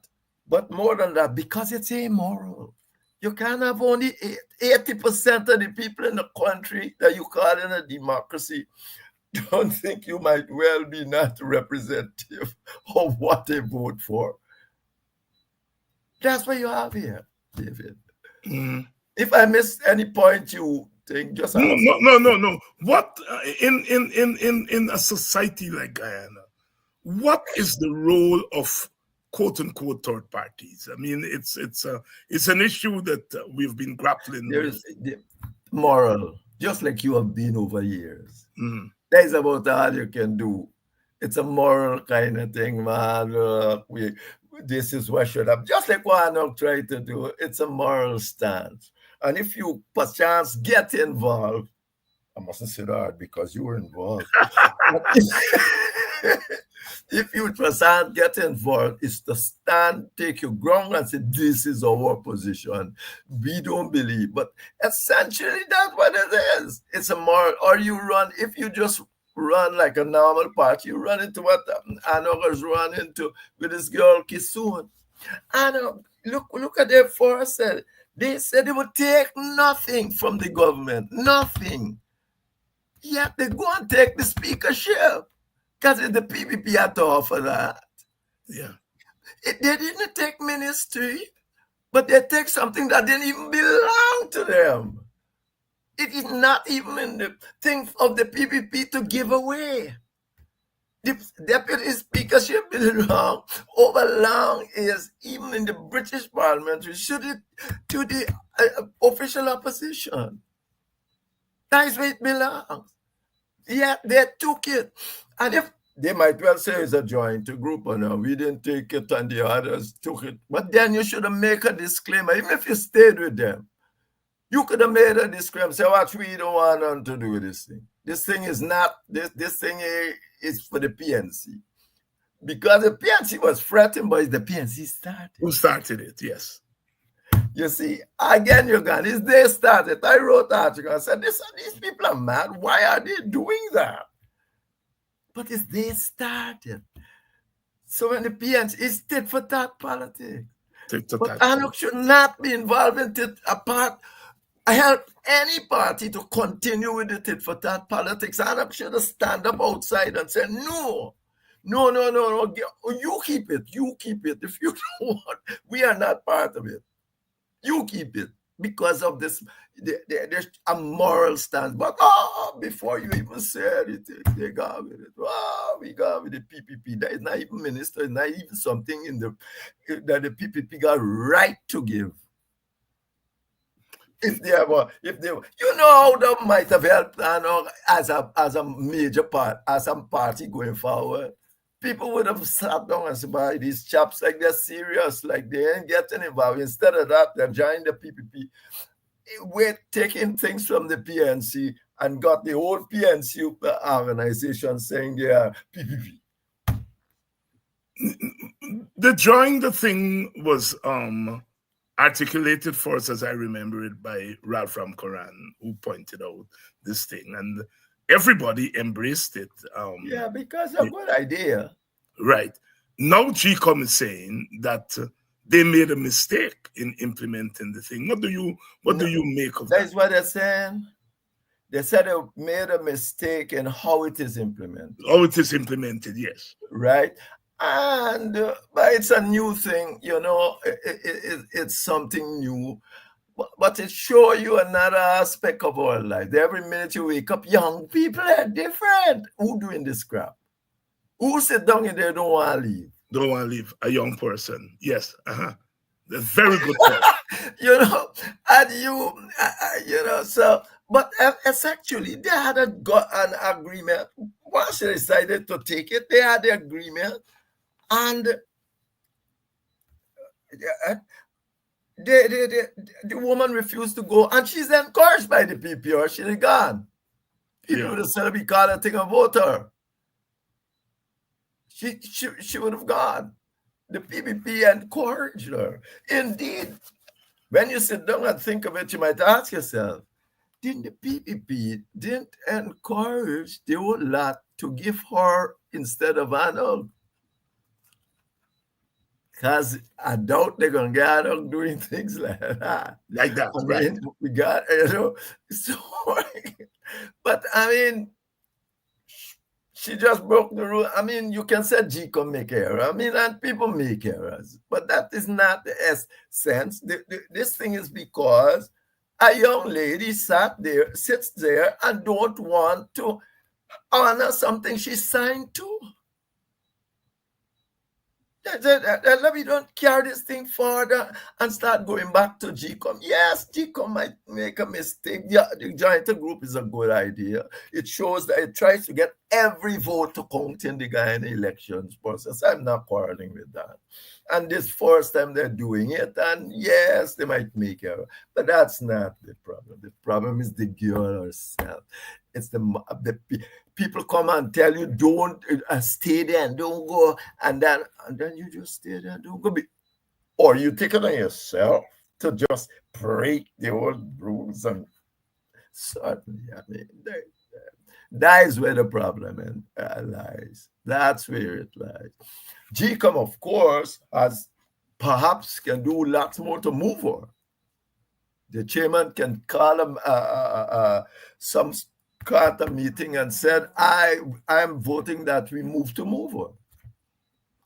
Speaker 3: because it's immoral. You can't have only 80% of the people in the country that you call in a democracy don't think you might well be not representative of what they vote for. That's what you have here, David. Mm. If I missed any point, you think just ask.
Speaker 2: No. What in a society like Guyana, what is the role of quote unquote third parties? I mean, it's an issue that we've been grappling with.
Speaker 3: The moral, just like you have been over years. Mm. That is about all you can do. It's a moral kind of thing, man. This is what should have, just like what Anok tried to do. It's a moral stance. And if you perchance get involved, I mustn't say that because you were involved. But if you perchance get involved, it's to stand, take your ground and say, this is our position. We don't believe. But essentially, that's what it is. It's a moral, or you run, if you just run like a normal party, you run into what Anoga's run into with this girl, Kisun. And look at their foresight. They said they would take nothing from the government, nothing. Yet they go and take the speakership because the PPP had to offer that.
Speaker 2: Yeah.
Speaker 3: They didn't take ministry, but they take something that didn't even belong to them. It is not even in the thing of the PPP to give away. The deputy speakership belong over long is even in the British Parliament, should it to the official opposition. That is where it belongs. Yeah, they took it. And if they might well say it's a joint group or no, we didn't take it and the others took it. But then you should have made a disclaimer, even if you stayed with them. You could have made a disclaimer, say, what, we don't want nothing to do with this thing. This thing is not, this thing is for the PNC. Because the PNC was threatened, but the PNC started.
Speaker 2: Who started it? Yes.
Speaker 3: You see, again, you're gone. It's they started. I wrote an article. I said, these people are mad. Why are they doing that? But it's they started. So when the PNC is tit for tat politics. But ANOC should not be involved in tit apart. I help any party to continue with the tit for tat politics. ANOC should stand up outside and say, no. You keep it. You keep it. If you don't want, we are not part of it. You keep it because of this. There's a moral stance. But before you even say anything, they got with it. We got with the PPP. That is not even minister. It's not even something in that the PPP got right to give. If they you know how that might have helped as a major part, as a party going forward. People would have sat down and said, "Boy, these chaps, like they're serious, like they ain't getting involved." Instead of that, they're joining the PPP. We're taking things from the PNC and got the whole PNC organization saying they are PPP.
Speaker 2: The thing was articulated for us, as I remember it, by Ralph Ramkoran, who pointed out this thing, and everybody embraced it.
Speaker 3: Yeah, because it's a good idea.
Speaker 2: Right. Now GCOM is saying that they made a mistake in implementing the thing. What do you make of that?
Speaker 3: That's what they're saying. They said they made a mistake in how it is implemented.
Speaker 2: How it is implemented, yes.
Speaker 3: Right. And but it's a new thing, it's something new. But it shows you another aspect of our life. Every minute you wake up, young people are different. Who doing this crap? Who sit down and they don't want to leave?
Speaker 2: Don't want to leave. A young person. Yes. That's very good point.
Speaker 3: So, but it's actually, they had got an agreement. Once they decided to take it, they had the agreement. And the woman refused to go, and she's encouraged by the PP, or she'd have gone. People would have said, we call her thing a voter. She would have gone. The PPP encouraged her. Indeed, when you sit down and think of it, you might ask yourself, didn't the PPP encourage the whole lot to give her instead of Arnold? Because I doubt they're going to get out doing things like that.
Speaker 2: Like that, right.
Speaker 3: We got, so, but I mean, she just broke the rule. I mean, you can say GCOM make error. I mean, and people make errors. But that is not the essence. This thing is because a young lady sits there and don't want to honor something she signed to. Let me don't carry this thing further and start going back to GCOM. Yes, GCOM might make a mistake. Yeah, the joint group is a good idea. It shows that it tries to get every vote to count in the Guyana elections process. I'm not quarreling with that. And this first time they're doing it, and yes, they might make error, but that's not the problem. The problem is the girl herself. It's the people come and tell you don't stay there and don't go, and then you just stay there and don't go. Or you take it on yourself to just break the old rules. And certainly, I mean, that is where the problem lies. That's where it lies. GCOM, of course, has perhaps can do lots more to move her. The chairman can call some at a meeting and said, I'm voting that we move to move her,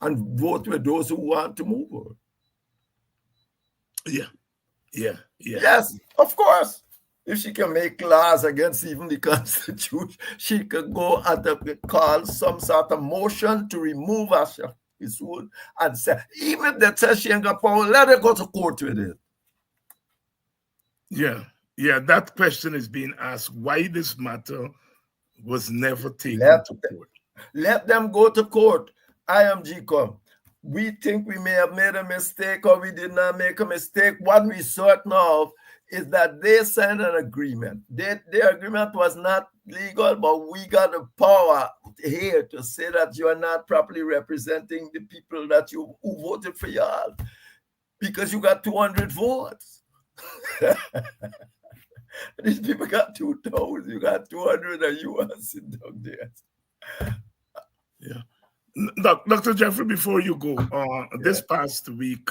Speaker 3: and vote with those who want to move her.
Speaker 2: Yeah.
Speaker 3: Yes, of course. If she can make laws against even the Constitution, she could go and call some sort of motion to remove Asha Isoud and say, even if they say she ain't got power, let her go to court with it.
Speaker 2: Yeah, that question is being asked, why this matter was never taken to court.
Speaker 3: Let them go to court. I am GCOM. We think we may have made a mistake or we did not make a mistake. What we certain of is that they signed an agreement. The agreement was not legal, but we got the power here to say that you are not properly representing the people that who voted for y'all because you got 200 votes. These people got 2,000. You got 200 and you are sitting down there.
Speaker 2: Yeah. Dr. Jeffrey, before you go, this past week,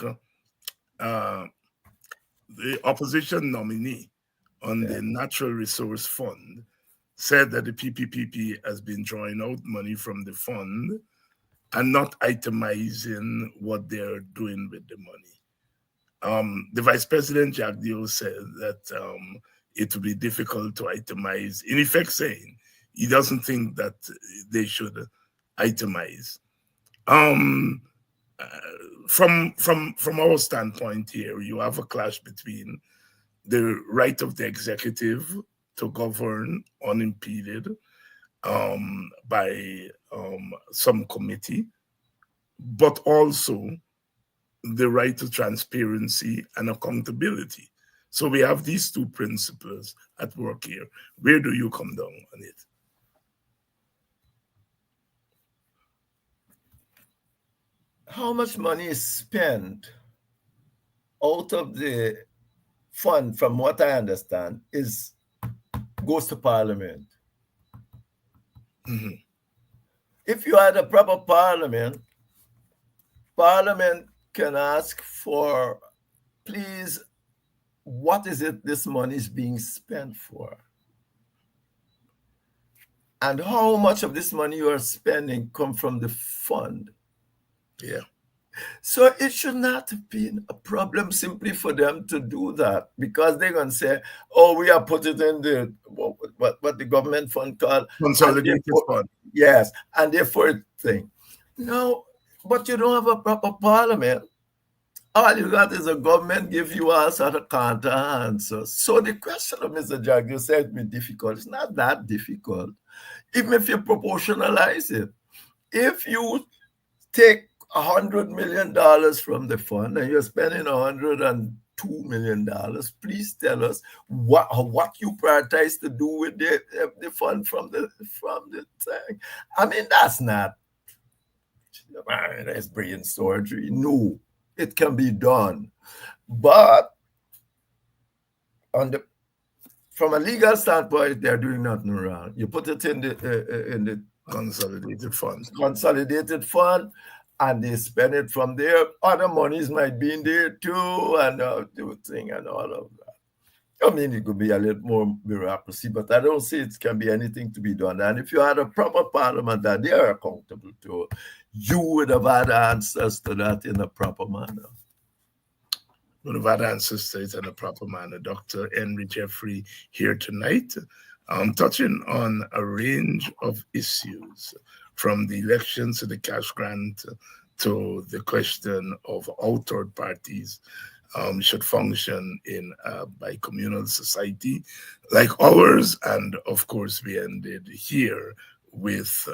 Speaker 2: the opposition nominee on the Natural Resource Fund said that the PPPP has been drawing out money from the fund and not itemizing what they're doing with the money. The Vice President Jack Dio said that it would be difficult to itemize, in effect saying he doesn't think that they should itemize. From our standpoint here, you have a clash between the right of the executive to govern unimpeded by some committee, but also the right to transparency and accountability. So we have these two principles at work here. Where do you come down on it?
Speaker 3: How much money is spent out of the fund, from what I understand, goes to Parliament.
Speaker 2: Mm-hmm.
Speaker 3: If you had a proper Parliament can ask for, please, what is it this money is being spent for? And how much of this money you are spending come from the fund?
Speaker 2: Yeah.
Speaker 3: So it should not have been a problem simply for them to do that, because they're going to say, oh, we have put it in the, what the government fund called?
Speaker 2: Consolidated fund.
Speaker 3: Yes, and therefore it thing. No, but you don't have a proper Parliament. All you got is a government give you all sort of counter answers. So the question of Mr. Jack, you said it'd be difficult. It's not that difficult. Even if you proportionalize it. If you take $100 million from the fund and you're spending $102 million, please tell us what you prioritize to do with the fund from the thing. I mean, that's not, that's brain surgery. No. It can be done, but from a legal standpoint, they're doing nothing wrong. You put it in the
Speaker 2: consolidated
Speaker 3: fund, and they spend it from there. Other monies might be in there too, and do thing and all of that. I mean, it could be a little more bureaucracy, but I don't see it can be anything to be done. And if you had a proper Parliament that they are accountable to, you would have had answers to that in a proper manner.
Speaker 2: Would have had answers to it in a proper manner. Dr. Henry Jeffrey here tonight, touching on a range of issues, from the elections to the cash grant to the question of how third parties should function in a bicommunal society like ours. And of course, we ended here with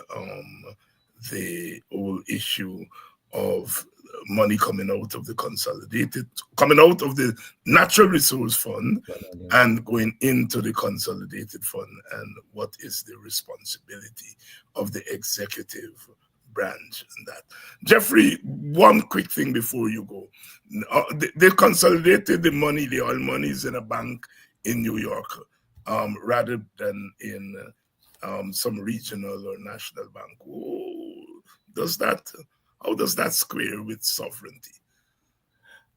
Speaker 2: the whole issue of money coming out of the consolidated, coming out of the natural resource fund and going into the consolidated fund, and what is the responsibility of the executive branch and that. Jeffrey, one quick thing before you go. They consolidated the money, the oil monies in a bank in New York, rather than in some regional or national bank. How does that square with sovereignty?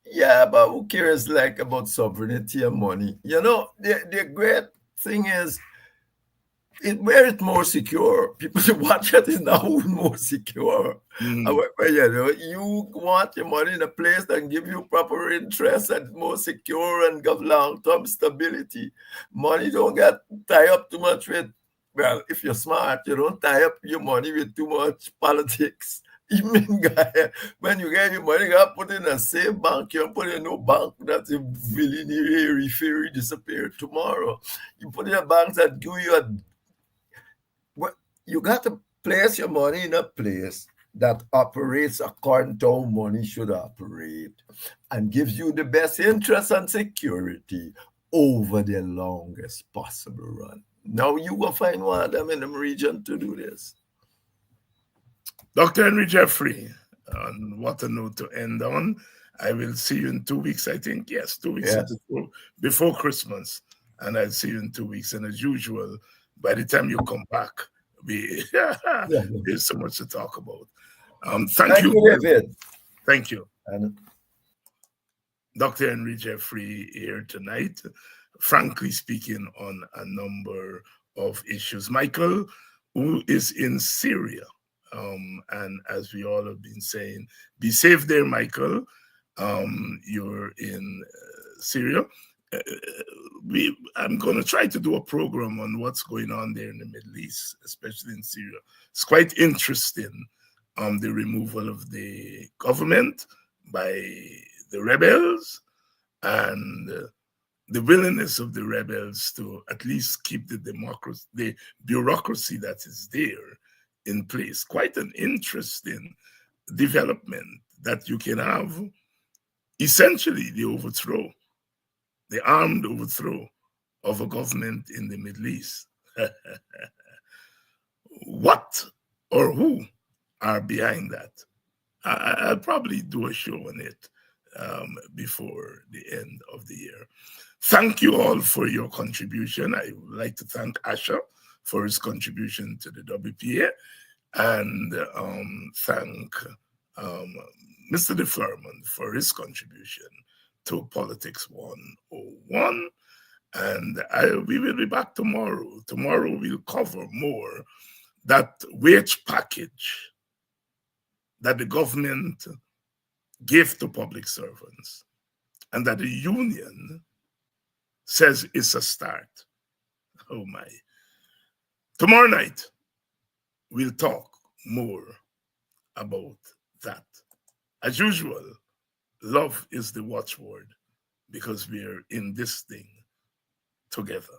Speaker 3: Yeah, but who cares like about sovereignty and money? You know, the great thing is where it's more secure. People should watch it is now more secure. However, you know, you want your money in a place that give you proper interest and more secure and give long-term stability. Money don't get tied up too much with, well, if you're smart, you don't tie up your money with too much politics. Even in Guyana, when you get your money, you got to put in a safe bank. You don't put in no bank that's really disappear tomorrow. You put in a bank that give you you got to place your money in a place that operates according to how money should operate and gives you the best interest and security over the longest possible run. Now you will find one of them in the region to do this.
Speaker 2: Dr. Henry Jeffrey, on what a note to end on. I will see you in 2 weeks, I think. Yes, 2 weeks before Christmas. And I'll see you in 2 weeks. And as usual, by the time you come back, there's so much to talk about. Thank you,
Speaker 3: David.
Speaker 2: Thank you.
Speaker 3: And
Speaker 2: Dr. Henry Jeffrey here tonight, frankly speaking on a number of issues. Michael, who is in Syria, and as we all have been saying, be safe there, Michael. You're in Syria. I'm going to try to do a program on what's going on there in the Middle East, especially in Syria. It's quite interesting, the removal of the government by the rebels and the willingness of the rebels to at least keep the democracy, the bureaucracy that is there in place. Quite an interesting development that you can have essentially the armed overthrow of a government in the Middle East. What or who are behind that? I'll probably do a show on it before the end of the year. Thank you all for your contribution. I would like to thank Asher for his contribution to the WPA, and thank Mr. DeFlurman for his contribution to Politics 101. And we will be back tomorrow. Tomorrow we'll cover more that wage package that the government gave to public servants and that the union says is a start. Oh my. Tomorrow night, we'll talk more about that. As usual, love is the watchword because we're in this thing together.